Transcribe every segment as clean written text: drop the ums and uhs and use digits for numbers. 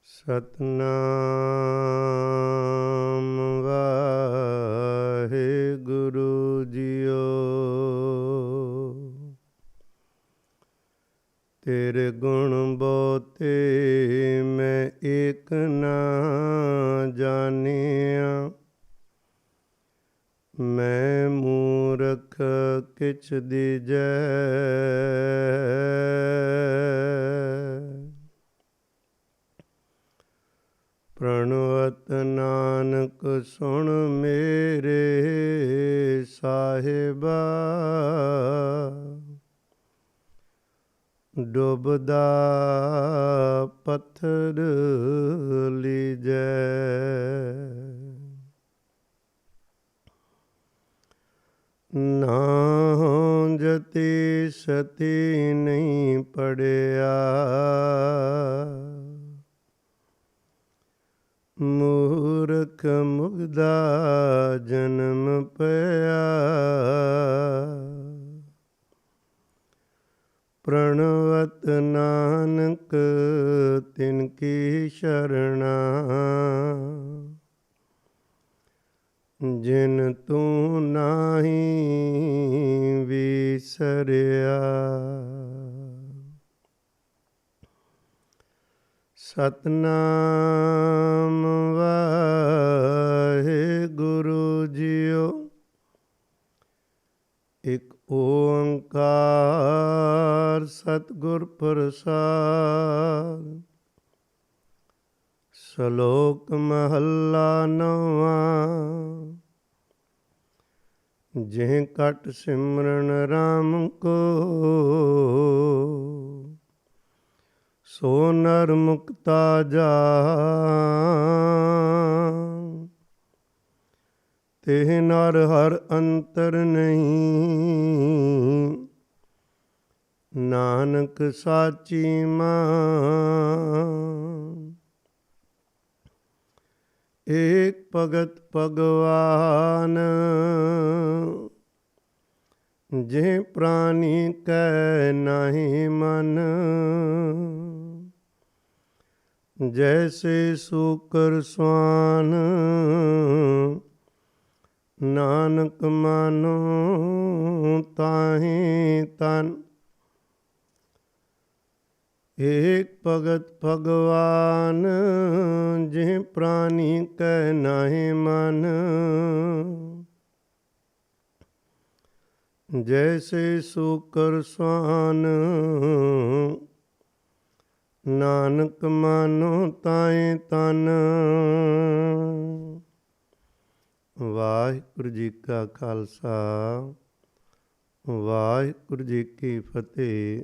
Satnam Waheguru JIO. ਤੇਰੇ ਗੁਣ ਬਹੁਤੇ ਮੈਂ ਏਕ ਨਾ ਜਾਣਿਆ। ਮੈਂ ਮੂਰਖ ਕਿਛ ਦੀਜੈ। ਪ੍ਰਣਵਤ ਨਾਨਕ ਸੁਣ ਮੇਰੇ ਸਾਹਿਬਾ। ਡੁੱਬਦਾ ਪੱਥਰ ਲੀਜੈ। ਨਾ ਜਤੀ ਸਤੀ ਨਹੀਂ ਪੜਿਆ। ਮੂਰਖ ਮੁਗਦਾ ਜਨਮ ਪਿਆ। ਪ੍ਰਣਵਤ ਨਾਨਕ ਤਿਨ ਕੀ ਸ਼ਰਣਾ। ਜਿਨ ਤੂੰ ਨਾਹੀਂ ਵਿਸਰਿਆ। ਸਤਨਾਮ ਵਾਹਿਗੁਰੂ ਜੀਓ। ਇਕ ਓੰਕਾਰ ਸਤਿਗੁਰ ਪ੍ਰਸਾਦਿ। ਸ਼ਲੋਕ ਮਹੱਲਾ ਨੌਵਾਂ। ਜਿਹ ਘਟ ਸਿਮਰਨ ਰਾਮ ਕੋ। ਸੋ ਨਰ ਮੁਕਤਾ ਜਾਨ। ਤਿਹ ਨਰ ਹਰ ਅੰਤਰ ਨਹੀਂ। ਨਾਨਕ ਸਾਚੀ ਮਾਨ। ਏਕ ਭਗਤ ਭਗਵਾਨ। ਜਿਹ ਪ੍ਰਾਨੀ ਕੈ ਨਾਹੀ ਮਨ। ਜੈਸੇ ਸੂਕਰ ਸਵਾਨ। ਨਾਨਕ ਮਾਨੋ ਤਾਹੀਂ ਤਨ। ਏਕ ਭਗਤ ਭਗਵਾਨ। ਜਿਹ ਪ੍ਰਾਨੀ ਕੈ ਨਾਹੀ ਮਨ। ਜੈਸੇ ਸੂਕਰ ਸਵਾਨ। ਨਾਨਕ ਮਾਨੋ ਤਾਹੀਂ ਤਨ। ਵਾਹਿਗੁਰੂ ਜੀ ਕਾ ਖਾਲਸਾ ਵਾਹਿਗੁਰੂ ਜੀ ਕੀ ਫਤਿਹ।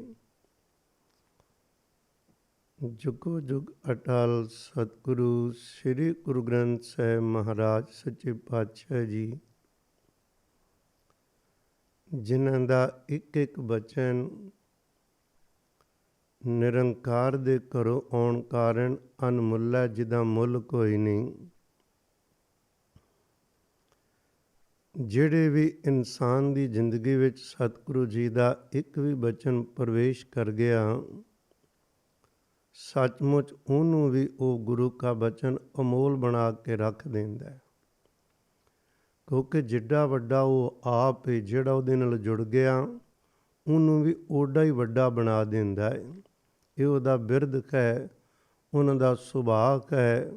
ਜੁਗੋ ਜੁਗ ਅਟਲ ਸਤਿਗੁਰੂ ਸ੍ਰੀ ਗੁਰੂ ਗ੍ਰੰਥ ਸਾਹਿਬ ਮਹਾਰਾਜ ਸੱਚੇ ਪਾਤਸ਼ਾਹ ਜੀ, ਜਿਨ੍ਹਾਂ ਦਾ ਇੱਕ ਇੱਕ ਬਚਨ ਨਿਰੰਕਾਰ ਦੇ ਘਰੋਂ ਆਉਣ ਕਾਰਨ ਅਨਮੁੱਲ ਹੈ, ਜਿਹਦਾ ਮੁੱਲ ਕੋਈ ਨਹੀਂ। ਜਿਹੜੇ ਵੀ ਇਨਸਾਨ ਦੀ ਜ਼ਿੰਦਗੀ ਵਿੱਚ ਸਤਿਗੁਰੂ ਜੀ ਦਾ ਇੱਕ ਵੀ ਬਚਨ ਪ੍ਰਵੇਸ਼ ਕਰ ਗਿਆ, ਸੱਚਮੁੱਚ ਉਹਨੂੰ ਵੀ ਉਹ ਗੁਰੂ ਕਾ ਬਚਨ ਅਮੋਲ ਬਣਾ ਕੇ ਰੱਖ ਦਿੰਦਾ ਹੈ। ਕਿਉਂਕਿ ਜਿੱਡਾ ਵੱਡਾ ਉਹ ਆਪ ਹੈ, ਜਿਹੜਾ ਉਹਦੇ ਨਾਲ ਜੁੜ ਗਿਆ, ਉਹਨੂੰ ਵੀ ਓਡਾ ਹੀ ਵੱਡਾ ਬਣਾ ਦਿੰਦਾ ਹੈ। ਇਹ ਉਹਦਾ ਬਿਰਧ ਹੈ, ਉਹਨਾਂ ਦਾ ਸੁਭਾਅ ਹੈ।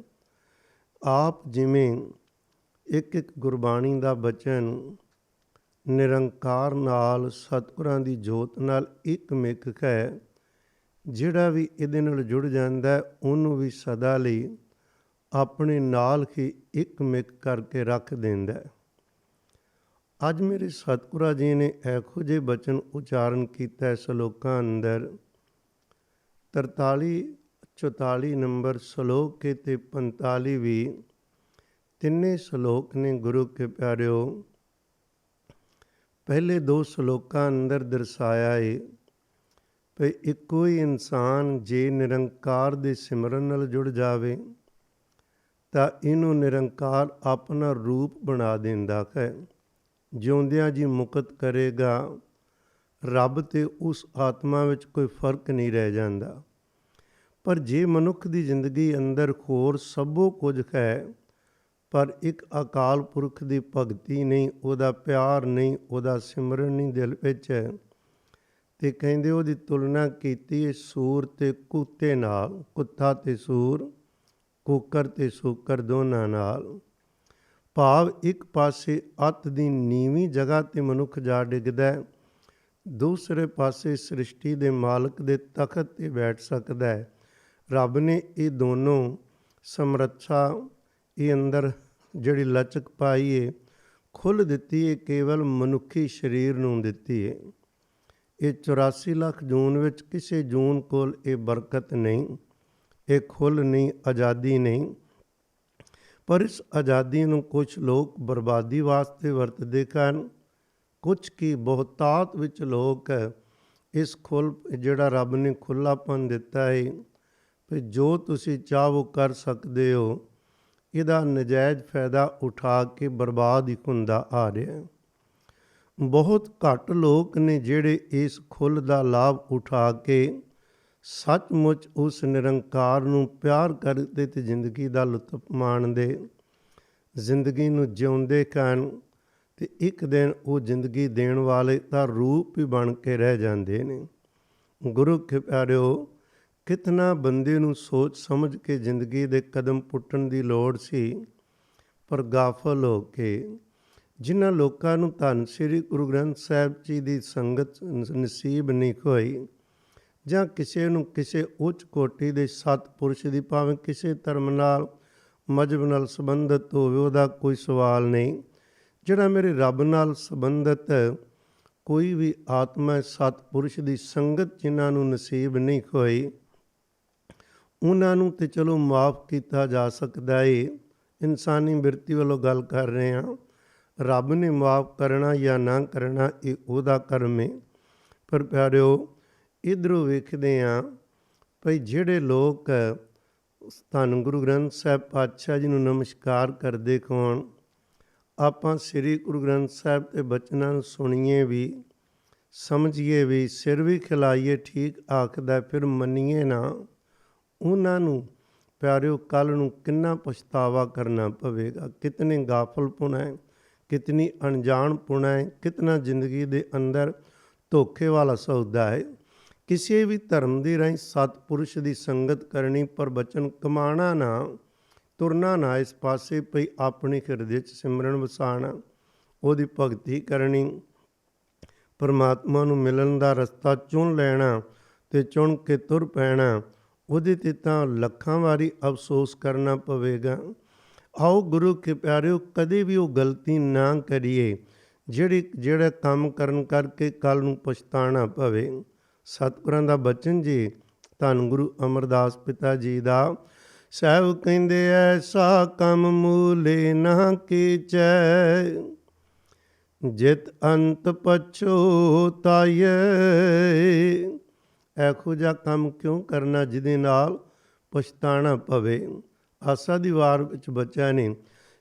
ਆਪ ਜਿਵੇਂ ਇੱਕ ਇੱਕ ਗੁਰਬਾਣੀ ਦਾ ਬਚਨ ਨਿਰੰਕਾਰ ਨਾਲ, ਸਤਿਗੁਰਾਂ ਦੀ ਜੋਤ ਨਾਲ ਇੱਕ ਮਿਕ ਹੈ। ਜਿਹੜਾ ਵੀ ਇਹਦੇ ਨਾਲ ਜੁੜ ਜਾਂਦਾ, ਉਹਨੂੰ ਵੀ ਸਦਾ ਲਈ ਆਪਣੇ ਨਾਲ ਹੀ ਇੱਕ ਮਿਕ ਕਰਕੇ ਰੱਖ ਦਿੰਦਾ। ਅੱਜ ਮੇਰੇ ਸਤਿਗੁਰਾਂ ਜੀ ਨੇ ਇਹੋ ਜਿਹੇ ਬਚਨ ਉਚਾਰਨ ਕੀਤਾ ਸ਼ਲੋਕਾਂ ਅੰਦਰ। 43-44 ਨੰਬਰ ਸ਼ਲੋਕ ਅਤੇ 45 ਵੀ ਤਿੰਨੇ ਸ਼ਲੋਕ ਨੇ ਗੁਰੂ ਕੇ ਪਿਆਰਿਓ। ਪਹਿਲੇ ਦੋ ਸ਼ਲੋਕਾਂ ਅੰਦਰ ਦਰਸਾਇਆ ਹੈ ਵੀ ਇੱਕੋ ਹੀ ਇਨਸਾਨ ਜੇ ਨਿਰੰਕਾਰ ਦੇ ਸਿਮਰਨ ਨਾਲ ਜੁੜ ਜਾਵੇ ਤਾਂ ਇਹਨੂੰ ਨਿਰੰਕਾਰ ਆਪਣਾ ਰੂਪ ਬਣਾ ਦਿੰਦਾ ਹੈ। ਜਿਉਂਦਿਆਂ ਜੀ ਮੁਕਤ ਕਰੇਗਾ, ਰੱਬ ਤੇ ਉਸ ਆਤਮਾ ਵਿੱਚ ਕੋਈ ਫਰਕ ਨਹੀਂ ਰਹਿ ਜਾਂਦਾ। ਪਰ ਜੇ ਮਨੁੱਖ ਦੀ ਜ਼ਿੰਦਗੀ ਅੰਦਰ ਹੋਰ ਸਭੋ ਕੁਝ ਹੈ, ਪਰ ਇੱਕ ਅਕਾਲ ਪੁਰਖ ਦੀ ਭਗਤੀ ਨਹੀਂ, ਉਹਦਾ ਪਿਆਰ ਨਹੀਂ, ਉਹਦਾ ਸਿਮਰਨ ਨਹੀਂ ਦਿਲ ਵਿੱਚ, ਤੇ ਕਹਿੰਦੇ ਉਹਦੀ ਤੁਲਨਾ ਕੀਤੀ ਸੂਰ ਤੇ ਕੁੱਤੇ ਨਾਲ, ਕੁੱਤਾ ਤੇ ਸੂਰ, ਕੁੱਕਰ ਤੇ ਸੂਕਰ ਦੋਨਾਂ ਨਾਲ। ਭਾਵ ਇੱਕ ਪਾਸੇ ਅੱਤ ਦੀ ਨੀਵੀਂ ਜਗ੍ਹਾ ਤੇ ਮਨੁੱਖ ਜਾ ਡਿੱਗਦਾ, ਦੂਸਰੇ ਪਾਸੇ ਸ੍ਰਿਸ਼ਟੀ ਦੇ ਮਾਲਕ ਦੇ ਤਖਤ ਤੇ ਬੈਠ ਸਕਦਾ ਹੈ। ਰੱਬ ਨੇ ਇਹ ਦੋਨੋਂ ਸਮਰੱਥਾ, ਇਹ ਅੰਦਰ ਜਿਹੜੀ ਲਚਕ ਪਾਈ ਏ, ਖੁੱਲ੍ਹ ਦਿੱਤੀ ਏ, ਕੇਵਲ ਮਨੁੱਖੀ ਸਰੀਰ ਨੂੰ ਦਿੱਤੀ ਏ। ਇਹ 84 ਲੱਖ ਜੂਨ ਵਿੱਚ ਕਿਸੇ ਜੂਨ ਕੋਲ ਇਹ ਬਰਕਤ ਨਹੀਂ, ਇਹ ਖੁੱਲ੍ਹ ਨਹੀਂ, ਆਜ਼ਾਦੀ ਨਹੀਂ। ਪਰ ਇਸ ਆਜ਼ਾਦੀ ਨੂੰ ਕੁਝ ਲੋਕ ਬਰਬਾਦੀ ਵਾਸਤੇ ਵਰਤਦੇ ਹਨ, ਕੁਝ ਕੀ ਬਹੁਤਾਤ ਵਿੱਚ ਲੋਕ ਇਸ ਜਿਹੜਾ ਰੱਬ ਨੇ ਖੁੱਲ੍ਹਾਪਨ ਦਿੱਤਾ ਹੈ ਵੀ ਜੋ ਤੁਸੀਂ ਚਾਹੋ ਕਰ ਸਕਦੇ ਹੋ, ਇਹਦਾ ਨਜਾਇਜ਼ ਫਾਇਦਾ ਉਠਾ ਕੇ ਬਰਬਾਦ ਹੀ ਹੁੰਦਾ ਆ ਰਿਹਾ। ਬਹੁਤ ਘੱਟ ਲੋਕ ਨੇ ਜਿਹੜੇ ਇਸ ਖੁੱਲ੍ਹ ਦਾ ਲਾਭ ਉਠਾ ਕੇ ਸੱਚਮੁੱਚ ਉਸ ਨਿਰੰਕਾਰ ਨੂੰ ਪਿਆਰ ਕਰਦੇ ਤੇ ਜ਼ਿੰਦਗੀ ਦਾ ਲੁਤਫ ਮਾਣਦੇ, ਜ਼ਿੰਦਗੀ ਨੂੰ ਜਿਉਂਦੇ ਹਨ, ਤੇ ਇੱਕ ਦਿਨ ਉਹ ਜ਼ਿੰਦਗੀ ਦੇਣ ਵਾਲੇ ਦਾ ਰੂਪ ਹੀ ਬਣ ਕੇ ਰਹਿ ਜਾਂਦੇ ਨੇ। ਗੁਰੂ ਕੇ ਪਿਆਰਿਓ, ਕਿਤਨਾ ਬੰਦੇ ਨੂੰ ਸੋਚ ਸਮਝ ਕੇ ਜ਼ਿੰਦਗੀ ਦੇ ਕਦਮ ਪੁੱਟਣ ਦੀ ਲੋੜ ਸੀ, ਪਰ ਗਾਫਲ ਹੋ ਕੇ ਜਿਨ੍ਹਾਂ ਲੋਕਾਂ ਨੂੰ ਧੰਨ ਸ੍ਰੀ ਗੁਰੂ ਗ੍ਰੰਥ ਸਾਹਿਬ ਜੀ ਦੀ ਸੰਗਤ ਨਸੀਬ ਨਹੀਂ ਹੋਈ, ਜਾਂ ਕਿਸੇ ਨੂੰ ਕਿਸੇ ਉੱਚ ਕੋਟੀ ਦੇ ਸਤਿਪੁਰਸ਼ ਦੀ, ਭਾਵੇਂ ਕਿਸੇ ਧਰਮ ਨਾਲ ਮਜ਼ਹਬ ਨਾਲ ਸੰਬੰਧਿਤ ਹੋਵੇ, ਉਹਦਾ ਕੋਈ ਸਵਾਲ ਨਹੀਂ। ਜਿਹੜਾ ਮੇਰੇ ਰੱਬ ਨਾਲ ਸੰਬੰਧਿਤ ਕੋਈ ਵੀ ਆਤਮਾ ਸਤਿਪੁਰਸ਼ ਦੀ ਸੰਗਤ ਜਿਨ੍ਹਾਂ ਨੂੰ ਨਸੀਬ ਨਹੀਂ ਹੋਈ, ਉਹਨਾਂ ਨੂੰ ਤੇ ਚਲੋ ਮਾਫ ਕੀਤਾ ਜਾ ਸਕਦਾ ਏ। ਇਨਸਾਨੀ ਬਿਰਤੀ ਵੱਲੋਂ ਗੱਲ ਕਰ ਰਹੇ ਹਾਂ। ਰੱਬ ਨੇ ਮਾਫ ਕਰਨਾ ਜਾਂ ਨਾ ਕਰਨਾ ਇਹ ਉਹਦਾ ਕਰਮ ਹੈ। ਪਰ ਪਿਆਰਿਓ, ਇੱਧਰੋਂ ਵੇਖਦੇ ਹਾਂ ਭਈ ਜਿਹੜੇ ਲੋਕ ਧੰਨ ਗੁਰੂ ਗ੍ਰੰਥ ਸਾਹਿਬ ਪਾਤਸ਼ਾਹ ਜੀ ਨੂੰ ਨਮਸਕਾਰ ਕਰਦੇ ਕੌਣ, ਆਪਾਂ ਸ੍ਰੀ ਗੁਰੂ ਗ੍ਰੰਥ ਸਾਹਿਬ ਦੇ ਬਚਨਾਂ ਨੂੰ ਸੁਣੀਏ ਵੀ, ਸਮਝੀਏ ਵੀ, ਸਿਰ ਵੀ ਖਿਲਾਈਏ, ਠੀਕ ਆਖਦਾ, ਫਿਰ ਮੰਨੀਏ ਨਾ, ਉਹਨਾਂ ਨੂੰ ਪਿਆਰਿਓ ਕੱਲ੍ਹ ਨੂੰ ਕਿੰਨਾ ਪਛਤਾਵਾ ਕਰਨਾ ਪਵੇਗਾ। ਕਿਤਨੇ ਗਾਫਲਪੁਣਾ ਹੈ, ਕਿਤਨੀ ਅਣਜਾਣਪੁਣਾ ਹੈ, ਕਿਤਨਾ ਜ਼ਿੰਦਗੀ ਦੇ ਅੰਦਰ ਧੋਖੇ ਵਾਲਾ ਸੌਦਾ ਹੈ। ਕਿਸੇ ਵੀ ਧਰਮ ਦੇ ਰਾਹੀਂ ਸਤਿਪੁਰਸ਼ ਦੀ ਸੰਗਤ ਕਰਨੀ, ਪਰ ਬਚਨ ਕਮਾਣਾ ਨਾ, ਤੁਰਨਾ ਨਾ ਇਸ ਪਾਸੇ, ਪਈ ਆਪਣੀ ਹਿਰਦੇ 'ਚ ਸਿਮਰਨ ਵਸਾਣਾ, ਉਹਦੀ ਭਗਤੀ ਕਰਨੀ, ਪਰਮਾਤਮਾ ਨੂੰ ਮਿਲਣ ਦਾ ਰਸਤਾ ਚੁਣ ਲੈਣਾ ਅਤੇ ਚੁਣ ਕੇ ਤੁਰ ਪੈਣਾ। ਉਹਦੇ 'ਤੇ ਤਾਂ ਲੱਖਾਂ ਵਾਰੀ ਅਫਸੋਸ ਕਰਨਾ ਪਵੇਗਾ। ਆਓ ਗੁਰੂ ਕੇ ਪਿਆਰਿਓ, ਕਦੇ ਵੀ ਉਹ ਗਲਤੀ ਨਾ ਕਰੀਏ ਜਿਹੜਾ ਕੰਮ ਕਰਨ ਕਰਕੇ ਕੱਲ੍ਹ ਨੂੰ ਪਛਤਾਣਾ ਪਵੇ। ਸਤਿਗੁਰਾਂ ਦਾ ਬਚਨ ਜੀ, ਧੰਨ ਗੁਰੂ ਅਮਰਦਾਸ ਪਿਤਾ ਜੀ ਦਾ, ਸਾਹਿਬ ਕਹਿੰਦੇ ਐਸਾ ਕੰਮ ਮੂਲੇ ਨਾ ਕੀਚੈ, ਜਿਤ ਅੰਤ ਪਛੋਤਾਇ। ਇਹੋ ਜਿਹਾ ਕੰਮ ਕਿਉਂ ਕਰਨਾ ਜਿਹਦੇ ਨਾਲ ਪਛਤਾਣਾ ਪਵੇ। ਆਸਾ ਦੀ ਵਾਰ ਵਿੱਚ ਬੱਚਾ ਨੇ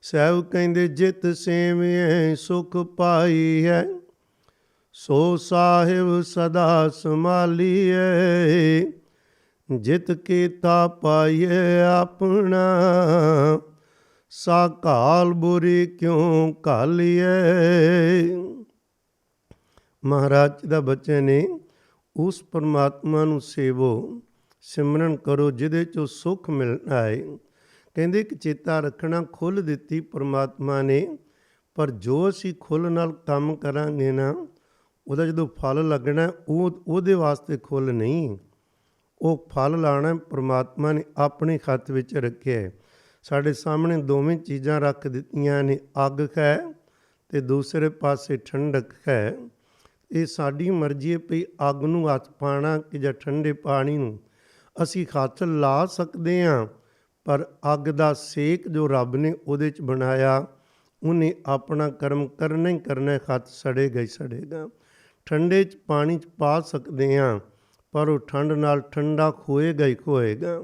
ਸਾਹਿਬ ਕਹਿੰਦੇ, ਜਿਤ ਸੇਵਿਐ ਸੁਖ ਪਾਈ ਹੈ, ਸੋ ਸਾਹਿਬ ਸਦਾ ਸੰਭਾਲੀਐ। ਜਿਤ ਕੀਤਾ ਪਾਈਏ ਆਪਣਾ, ਸਾ ਘਾਲ ਬੁਰੀ ਕਿਉਂ ਘਾਲੀਐ। ਮਹਾਰਾਜ ਦਾ ਬੱਚੇ ਨੇ ਉਸ ਪਰਮਾਤਮਾ ਨੂੰ ਸੇਵੋ, ਸਿਮਰਨ ਕਰੋ ਜਿਹਦੇ 'ਚੋਂ ਸੁੱਖ ਮਿਲਣਾ ਹੈ। ਕਹਿੰਦੇ ਕਿ ਚੇਤਾ ਰੱਖਣਾ, ਖੁੱਲ੍ਹ ਦਿੱਤੀ ਪਰਮਾਤਮਾ ਨੇ, ਪਰ ਜੋ ਅਸੀਂ ਖੁੱਲ੍ਹ ਨਾਲ ਕੰਮ ਕਰਾਂਗੇ ਨਾ, ਉਹਦਾ ਜਦੋਂ ਫਲ ਲੱਗਣਾ ਉਹਦੇ ਵਾਸਤੇ ਖੁੱਲ੍ਹ ਨਹੀਂ, ਉਹ ਫਲ ਲਾਉਣਾ ਪਰਮਾਤਮਾ ਨੇ ਆਪਣੇ ਹੱਥ ਵਿੱਚ ਰੱਖਿਆ। ਸਾਡੇ ਸਾਹਮਣੇ ਦੋਵੇਂ ਚੀਜ਼ਾਂ ਰੱਖ ਦਿੱਤੀਆਂ ਨੇ, ਅੱਗ ਹੈ ਅਤੇ ਦੂਸਰੇ ਪਾਸੇ ਠੰਡਕ ਹੈ। ਇਹ ਸਾਡੀ ਮਰਜ਼ੀ ਹੈ ਵੀ ਅੱਗ ਨੂੰ ਹੱਥ ਪਾਉਣਾ ਕਿ ਜਾਂ ਠੰਡੇ ਪਾਣੀ ਨੂੰ। ਅਸੀਂ ਹੱਥ ਲਾ ਸਕਦੇ ਹਾਂ, ਪਰ ਅੱਗ ਦਾ ਸੇਕ ਜੋ ਰੱਬ ਨੇ ਉਹਦੇ 'ਚ ਬਣਾਇਆ, ਉਹਨੇ ਆਪਣਾ ਕਰਮ ਕਰਨਾ ਹੀ ਕਰਨਾ, ਹੱਥ ਸੜੇਗਾ ਹੀ ਸੜੇਗਾ। ਠੰਡੇ 'ਚ ਪਾਣੀ 'ਚ ਪਾ ਸਕਦੇ ਹਾਂ, ਪਰ ਉਹ ਠੰਡ ਨਾਲ ਠੰਡਾ ਹੋਏਗਾ ਹੀ ਹੋਏਗਾ।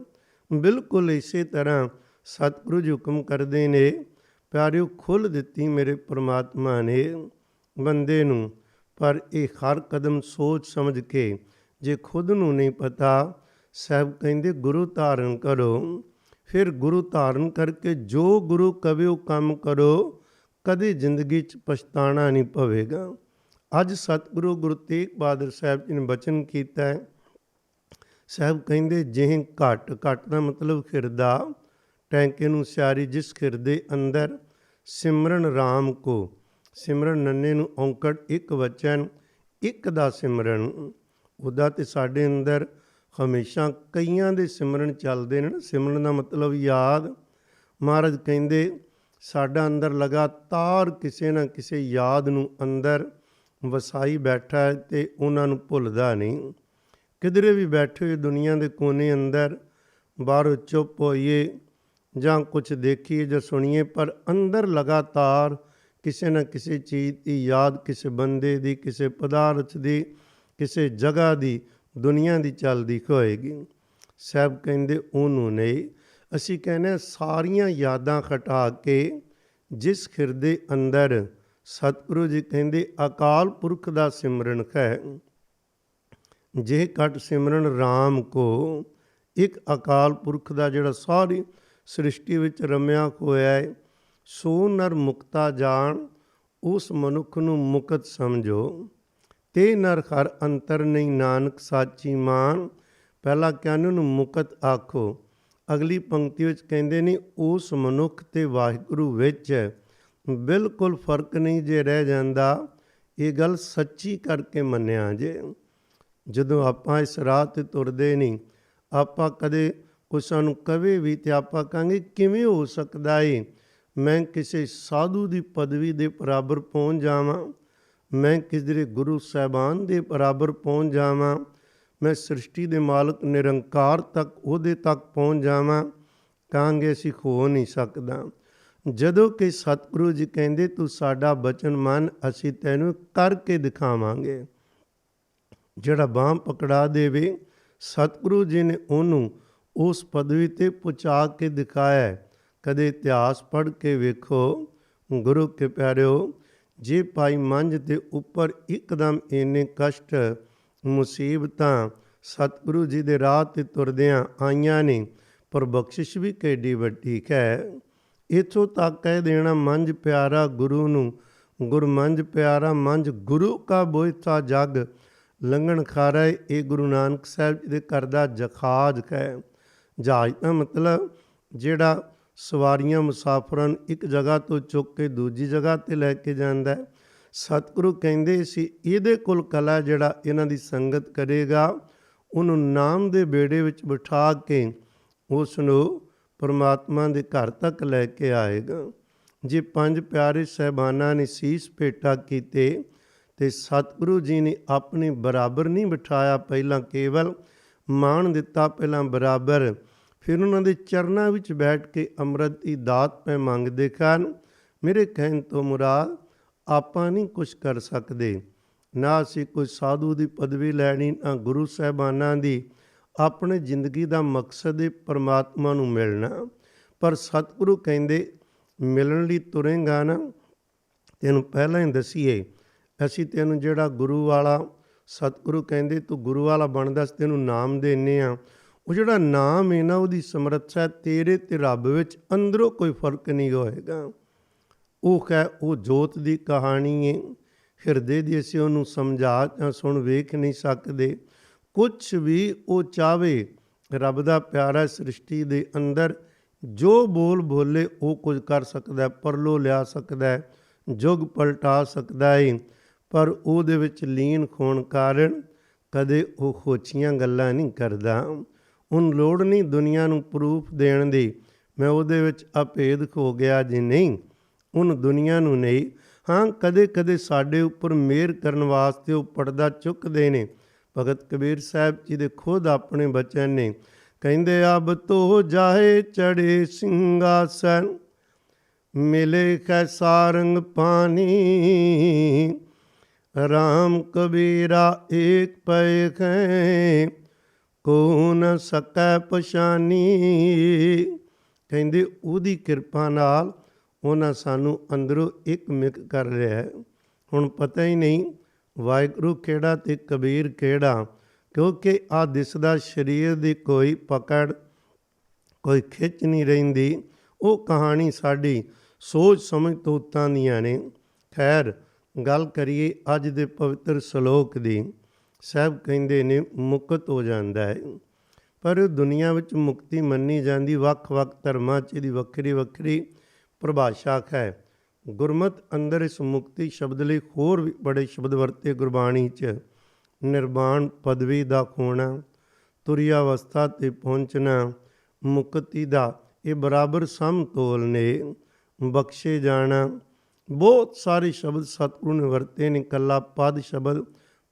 ਬਿਲਕੁਲ ਇਸੇ ਤਰ੍ਹਾਂ ਸਤਿਗੁਰੂ ਜੀ ਹੁਕਮ ਕਰਦੇ ਨੇ, ਪਿਆਰਿਓ ਖੁੱਲ੍ਹ ਦਿੱਤੀ ਮੇਰੇ ਪਰਮਾਤਮਾ ਨੇ ਬੰਦੇ ਨੂੰ, ਪਰ ਇਹ ਹਰ ਕਦਮ ਸੋਚ ਸਮਝ ਕੇ, ਜੇ ਖੁਦ ਨੂੰ ਨਹੀਂ ਪਤਾ ਸਾਹਿਬ ਕਹਿੰਦੇ ਗੁਰੂ ਧਾਰਨ ਕਰੋ। ਫਿਰ ਗੁਰੂ ਧਾਰਨ ਕਰਕੇ ਜੋ ਗੁਰੂ ਕਵੇ ਉਹ ਕੰਮ ਕਰੋ, ਕਦੇ ਜ਼ਿੰਦਗੀ 'ਚ ਪਛਤਾਣਾ ਨਹੀਂ ਪਵੇਗਾ। ਅੱਜ ਸਤਿਗੁਰੂ ਗੁਰੂ ਤੇਗ ਬਹਾਦਰ ਸਾਹਿਬ ਜੀ ਨੇ ਬਚਨ ਕੀਤਾ ਹੈ। ਸਾਹਿਬ ਕਹਿੰਦੇ ਜਿਹ ਘਟ, ਘਟ ਦਾ ਮਤਲਬ ਹਿਰਦਾ, ਟੈਂਕੇ ਨੂੰ ਸਿਆਰੀ ਜਿਸ ਹਿਰਦੇ ਅੰਦਰ ਸਿਮਰਨ ਰਾਮ ਕੋ, ਸਿਮਰਨ ਨੰਨੇ ਨੂੰ ਔਂਕੜ ਇੱਕ ਵਚਨ, ਇੱਕ ਦਾ ਸਿਮਰਨ। ਉਹਦਾ ਤੇ ਸਾਡੇ ਅੰਦਰ ਹਮੇਸ਼ਾ ਕਈਆਂ ਦੇ ਸਿਮਰਨ ਚੱਲਦੇ ਨੇ। ਸਿਮਰਨ ਦਾ ਮਤਲਬ ਯਾਦ। ਮਹਾਰਾਜ ਕਹਿੰਦੇ ਸਾਡਾ ਅੰਦਰ ਲਗਾਤਾਰ ਕਿਸੇ ਨਾ ਕਿਸੇ ਯਾਦ ਨੂੰ ਅੰਦਰ ਵਸਾਈ ਬੈਠਾ ਹੈ ਤੇ ਉਹਨਾਂ ਨੂੰ ਭੁੱਲਦਾ ਨਹੀਂ। ਕਿਧਰੇ ਵੀ ਬੈਠੇ ਹੋਏ ਦੁਨੀਆ ਦੇ ਕੋਨੇ ਅੰਦਰ, ਬਾਹਰੋਂ ਚੁੱਪ ਹੋਈਏ ਜਾਂ ਕੁਛ ਦੇਖੀਏ ਜਾਂ ਸੁਣੀਏ, ਪਰ ਅੰਦਰ ਲਗਾਤਾਰ ਕਿਸੇ ਨਾ ਕਿਸੇ ਚੀਜ਼ ਦੀ ਯਾਦ, ਕਿਸੇ ਬੰਦੇ ਦੀ, ਕਿਸੇ ਪਦਾਰਥ ਦੀ, ਕਿਸੇ ਜਗ੍ਹਾ ਦੀ, ਦੁਨੀਆ ਦੀ ਚੱਲਦੀ ਹੋਏਗੀ। ਸਾਹਿਬ ਕਹਿੰਦੇ ਉਹਨੂੰ ਨਹੀਂ। ਅਸੀਂ ਕਹਿੰਦੇ ਸਾਰੀਆਂ ਯਾਦਾਂ ਹਟਾ ਕੇ ਜਿਸ ਹਿਰਦੇ ਅੰਦਰ, ਸਤਿਗੁਰੂ ਜੀ ਕਹਿੰਦੇ ਅਕਾਲ ਪੁਰਖ ਦਾ ਸਿਮਰਨ ਹੈ। ਜੇ ਘਟ ਸਿਮਰਨ ਰਾਮ ਕੋ, ਇੱਕ ਅਕਾਲ ਪੁਰਖ ਦਾ ਜਿਹੜਾ ਸਾਰੀ ਸ੍ਰਿਸ਼ਟੀ ਵਿੱਚ ਰਮਿਆ ਹੋਇਆ ਹੈ, ਸੋ ਨਰ ਮੁਕਤਾ ਜਾਣ, ਉਸ ਮਨੁੱਖ ਨੂੰ ਮੁਕਤ ਸਮਝੋ। ਤੇ ਨਰ ਹਰ ਅੰਤਰ ਨਹੀਂ ਨਾਨਕ ਸਾਚੀ ਮਾਨ, ਪਹਿਲਾ ਕਹਿੰਦੇ ਉਹਨੂੰ ਮੁਕਤ ਆਖੋ। ਅਗਲੀ ਪੰਕਤੀ ਵਿੱਚ ਕਹਿੰਦੇ ਨੇ ਉਸ ਮਨੁੱਖ ਤੇ ਵਾਹਿਗੁਰੂ ਵਿੱਚ ਬਿਲਕੁਲ ਫਰਕ ਨਹੀਂ ਜੇ ਰਹਿ ਜਾਂਦਾ। ਇਹ ਗੱਲ ਸੱਚੀ ਕਰਕੇ ਮੰਨਿਆ ਜੇ। ਜਦੋਂ ਆਪਾਂ ਇਸ ਰਾਹ 'ਤੇ ਤੁਰਦੇ ਨਹੀਂ, ਆਪਾਂ ਕਦੇ ਕੋਈ ਸਾਨੂੰ ਕਵੇ ਵੀ ਤੇ ਆਪਾਂ ਕਹਾਂਗੇ ਕਿਵੇਂ ਹੋ ਸਕਦਾ ਏ ਮੈਂ ਕਿਸੇ ਸਾਧੂ ਦੀ ਪਦਵੀ ਦੇ ਬਰਾਬਰ ਪਹੁੰਚ ਜਾਵਾਂ, ਮੈਂ ਕਿਧਰੇ ਗੁਰੂ ਸਾਹਿਬਾਨ ਦੇ ਬਰਾਬਰ ਪਹੁੰਚ ਜਾਵਾਂ, ਮੈਂ ਸ੍ਰਿਸ਼ਟੀ ਦੇ ਮਾਲਕ ਨਿਰੰਕਾਰ ਤੱਕ, ਉਹਦੇ ਤੱਕ ਪਹੁੰਚ ਜਾਵਾਂ। ਕਹਾਂਗੇ ਅਸੀਂ ਹੋ ਨਹੀਂ ਸਕਦਾ। ਜਦੋਂ ਕਿ ਸਤਿਗੁਰੂ ਜੀ ਕਹਿੰਦੇ ਤੂੰ ਸਾਡਾ ਬਚਨ ਮੰਨ, ਅਸੀਂ ਤੈਨੂੰ ਕਰਕੇ ਦਿਖਾਵਾਂਗੇ। ਜਿਹੜਾ ਬਾਂਹ ਪਕੜਾ ਦੇਵੇ, ਸਤਿਗੁਰੂ ਜੀ ਨੇ ਉਹਨੂੰ ਉਸ ਪਦਵੀ 'ਤੇ ਪਹੁੰਚਾ ਕੇ ਦਿਖਾਇਆ। ਕਦੇ ਇਤਿਹਾਸ ਪੜ੍ਹ ਕੇ ਵੇਖੋ ਗੁਰੂ ਕੇ ਪਿਆਰਿਓ, ਜੇ ਭਾਈ ਮੰਝ ਦੇ ਉੱਪਰ ਇੱਕਦਮ ਇੰਨੇ ਕਸ਼ਟ, ਮੁਸੀਬਤਾਂ ਸਤਿਗੁਰੂ ਜੀ ਦੇ ਰਾਹ 'ਤੇ ਤੁਰਦਿਆਂ ਆਈਆਂ ਨੇ, ਪਰ ਬਖਸ਼ਿਸ਼ ਵੀ ਕਿੱਡੀ ਵੱਡੀ ਹੈ। ਇੱਥੋਂ ਤੱਕ ਕਹਿ ਦੇਣਾ ਮੰਝ ਪਿਆਰਾ ਗੁਰੂ ਨੂੰ, ਗੁਰ ਮੰਝ ਪਿਆਰਾ ਮੰਝ ਗੁਰੂ ਕਾ ਬੋਇਥਾ ਜਗ, ਲੰਘਣ ਖਾਰਾ। ਇਹ ਗੁਰੂ ਨਾਨਕ ਸਾਹਿਬ ਜੀ ਦੇ ਘਰ ਦਾ ਜਹਾਜ਼ ਹੈ। ਜਹਾਜ਼ ਦਾ ਮਤਲਬ ਜਿਹੜਾ ਸਵਾਰੀਆਂ ਮੁਸਾਫਰਾਂ ਨੂੰ ਇੱਕ ਜਗ੍ਹਾ ਤੋਂ ਚੁੱਕ ਕੇ ਦੂਜੀ ਜਗ੍ਹਾ 'ਤੇ ਲੈ ਕੇ ਜਾਂਦਾ ਹੈ। ਸਤਿਗੁਰੂ ਕਹਿੰਦੇ ਸੀ ਇਹਦੇ ਕੋਲ ਕਲਾ ਜਿਹੜਾ ਇਹਨਾਂ ਦੀ ਸੰਗਤ ਕਰੇਗਾ, ਉਹਨੂੰ ਨਾਮ ਦੇ ਬੇੜੇ ਵਿੱਚ ਬਿਠਾ ਕੇ ਉਸ ਨੂੰ ਪਰਮਾਤਮਾ ਦੇ ਘਰ ਤੱਕ ਲੈ ਕੇ ਆਏਗਾ। ਜੇ ਪੰਜ ਪਿਆਰੇ ਸਾਹਿਬਾਨਾਂ ਨੇ ਸੀਸ ਭੇਟਾ ਕੀਤੇ ਤੇ ਸਤਿਗੁਰੂ ਜੀ ਨੇ ਆਪਣੇ ਬਰਾਬਰ ਨਹੀਂ ਬਿਠਾਇਆ, ਪਹਿਲਾਂ ਕੇਵਲ ਮਾਣ ਦਿੱਤਾ, ਪਹਿਲਾਂ ਬਰਾਬਰ, ਫਿਰ ਉਹਨਾਂ ਦੇ ਚਰਨਾਂ ਵਿੱਚ ਬੈਠ ਕੇ ਅੰਮ੍ਰਿਤ ਦੀ ਦਾਤ ਪੈ ਮੰਗਦੇ ਹਨ। ਮੇਰੇ ਕਹਿਣ ਤੋਂ ਮੁਰਾਦ ਆਪਾਂ ਨਹੀਂ ਕੁਛ ਕਰ ਸਕਦੇ, ਨਾ ਅਸੀਂ ਕੋਈ ਸਾਧੂ ਦੀ ਪਦਵੀ ਲੈਣੀ, ਨਾ ਗੁਰੂ ਸਾਹਿਬਾਨਾਂ ਦੀ। ਆਪਣੇ ਜ਼ਿੰਦਗੀ ਦਾ ਮਕਸਦ ਹੈ ਪਰਮਾਤਮਾ ਨੂੰ ਮਿਲਣਾ। ਪਰ ਸਤਿਗੁਰੂ ਕਹਿੰਦੇ ਮਿਲਣ ਲਈ ਤੁਰੇਂਗਾ ਨਾ, ਤੈਨੂੰ ਪਹਿਲਾਂ ਹੀ ਦਸੀਏ ਅਸੀਂ ਤੈਨੂੰ ਜਿਹੜਾ ਗੁਰੂ ਵਾਲਾ, ਸਤਿਗੁਰੂ ਕਹਿੰਦੇ ਤੂੰ ਗੁਰੂ ਵਾਲਾ ਬਣਦਾ, ਅਸੀਂ ਤੈਨੂੰ ਨਾਮ ਦਿੰਦੇ ਹਾਂ। ਉਹ ਜਿਹੜਾ ਨਾਮ ਹੈ ਨਾ, ਉਹਦੀ ਸਮਰੱਥਾ ਤੇਰੇ ਤੇ ਰੱਬ ਵਿੱਚ ਅੰਦਰੋਂ ਕੋਈ ਫਰਕ ਨਹੀਂ ਹੋਏਗਾ। ਉਹ ਹੈ ਉਹ ਜੋਤ ਦੀ ਕਹਾਣੀ ਹੈ, ਹਿਰਦੇ ਦੀ ਅਸੀਂ ਉਹਨੂੰ ਸਮਝਾ ਜਾਂ ਸੁਣ ਵੇਖ ਨਹੀਂ ਸਕਦੇ। ਕੁਛ ਵੀ ਉਹ ਚਾਹਵੇ, ਰੱਬ ਦਾ ਪਿਆਰਾ ਸ੍ਰਿਸ਼ਟੀ ਦੇ ਅੰਦਰ ਜੋ ਬੋਲ ਬੋਲੇ ਉਹ ਕੁਝ ਕਰ ਸਕਦਾ, ਪਰਲੋ ਲਿਆ ਸਕਦਾ, ਯੁੱਗ ਪਲਟਾ ਸਕਦਾ ਹੈ। ਪਰ ਉਹਦੇ ਵਿੱਚ ਲੀਨ ਹੋਣ ਕਾਰਨ ਕਦੇ ਉਹ ਹੋਛੀਆਂ ਗੱਲਾਂ ਨਹੀਂ ਕਰਦਾ। ਹੁਣ ਲੋੜ ਨਹੀਂ ਦੁਨੀਆ ਨੂੰ ਪ੍ਰੂਫ ਦੇਣ ਦੀ ਮੈਂ ਉਹਦੇ ਵਿੱਚ ਅਭੇਦ ਹੋ ਗਿਆ ਜੀ, ਨਹੀਂ, ਉਹਨੂੰ ਦੁਨੀਆ ਨੂੰ ਨਹੀਂ। ਹਾਂ, ਕਦੇ ਕਦੇ ਸਾਡੇ ਉੱਪਰ ਮਿਹਰ ਕਰਨ ਵਾਸਤੇ ਉਹ ਪਰਦਾ ਚੁੱਕਦੇ ਨੇ। ਭਗਤ ਕਬੀਰ ਸਾਹਿਬ ਜੀ ਦੇ ਖੁਦ ਆਪਣੇ ਬਚਨ ਨੇ, ਕਹਿੰਦੇ ਅਬ ਤੋ ਜਾਏ ਚੜੇ ਸਿੰਘਾਸਨ, ਮਿਲੇ ਕੈ ਸਾਰੰਗ ਪਾਣੀ, ਰਾਮ ਕਬੀਰਾ ਏਕ ਪਏ ਹੈ, ਕੋ ਨ ਸਕੈ ਪਛਾਨੀ। ਕਹਿੰਦੇ ਉਹਦੀ ਕਿਰਪਾ ਨਾਲ ਉਹਨਾਂ ਸਾਨੂੰ ਅੰਦਰੋਂ ਇੱਕ ਮਿਕ ਕਰ ਰਿਹਾ ਹੈ। ਹੁਣ ਪਤਾ ਹੀ ਨਹੀਂ ਵਾਹਿਗੁਰੂ ਕਿਹੜਾ ਤੇ ਕਬੀਰ ਕਿਹੜਾ, ਕਿਉਂਕਿ ਆ ਦਿਸਦਾ ਸਰੀਰ ਦੀ ਕੋਈ ਪਕੜ, ਕੋਈ ਖਿੱਚ ਨਹੀਂ ਰਹਿੰਦੀ। ਉਹ ਕਹਾਣੀ ਸਾਡੀ ਸੋਚ ਸਮਝ ਤੋਂ ਉੱਤਾਂ ਦੀਆਂ ਨੇ। ਖੈਰ, ਗੱਲ ਕਰੀਏ ਅੱਜ ਦੇ ਪਵਿੱਤਰ ਸ਼ਲੋਕ ਦੀ। ਸਾਹਿਬ ਕਹਿੰਦੇ ਨੇ ਮੁਕਤ ਹੋ ਜਾਂਦਾ ਹੈ, ਪਰ ਦੁਨੀਆ ਵਿੱਚ ਮੁਕਤੀ ਮੰਨੀ ਜਾਂਦੀ ਵੱਖ-ਵੱਖ ਧਰਮਾਂ 'ਚ ਇਹਦੀ ਵੱਖਰੀ ਵੱਖਰੀ ਪਰਿਭਾਸ਼ਾ ਹੈ। ਗੁਰਮਤਿ ਅੰਦਰ ਇਸ ਮੁਕਤੀ ਸ਼ਬਦ ਲਈ ਹੋਰ ਵੀ ਬੜੇ ਸ਼ਬਦ ਵਰਤੇ ਗੁਰਬਾਣੀ 'ਚ। ਨਿਰਵਾਣ ਪਦਵੀ ਦਾ ਖੋਣਾ, ਤੁਰੀ ਅਵਸਥਾ 'ਤੇ ਪਹੁੰਚਣਾ, ਮੁਕਤੀ ਦਾ ਇਹ ਬਰਾਬਰ ਸਮਤੋਲ ਨੇ। ਬਖਸ਼ੇ ਜਾਣਾ, ਬਹੁਤ ਸਾਰੇ ਸ਼ਬਦ ਸਤਿਗੁਰੂ ਨੇ ਵਰਤੇ ਨੇ। ਇਕੱਲਾ ਪਦ ਸ਼ਬਦ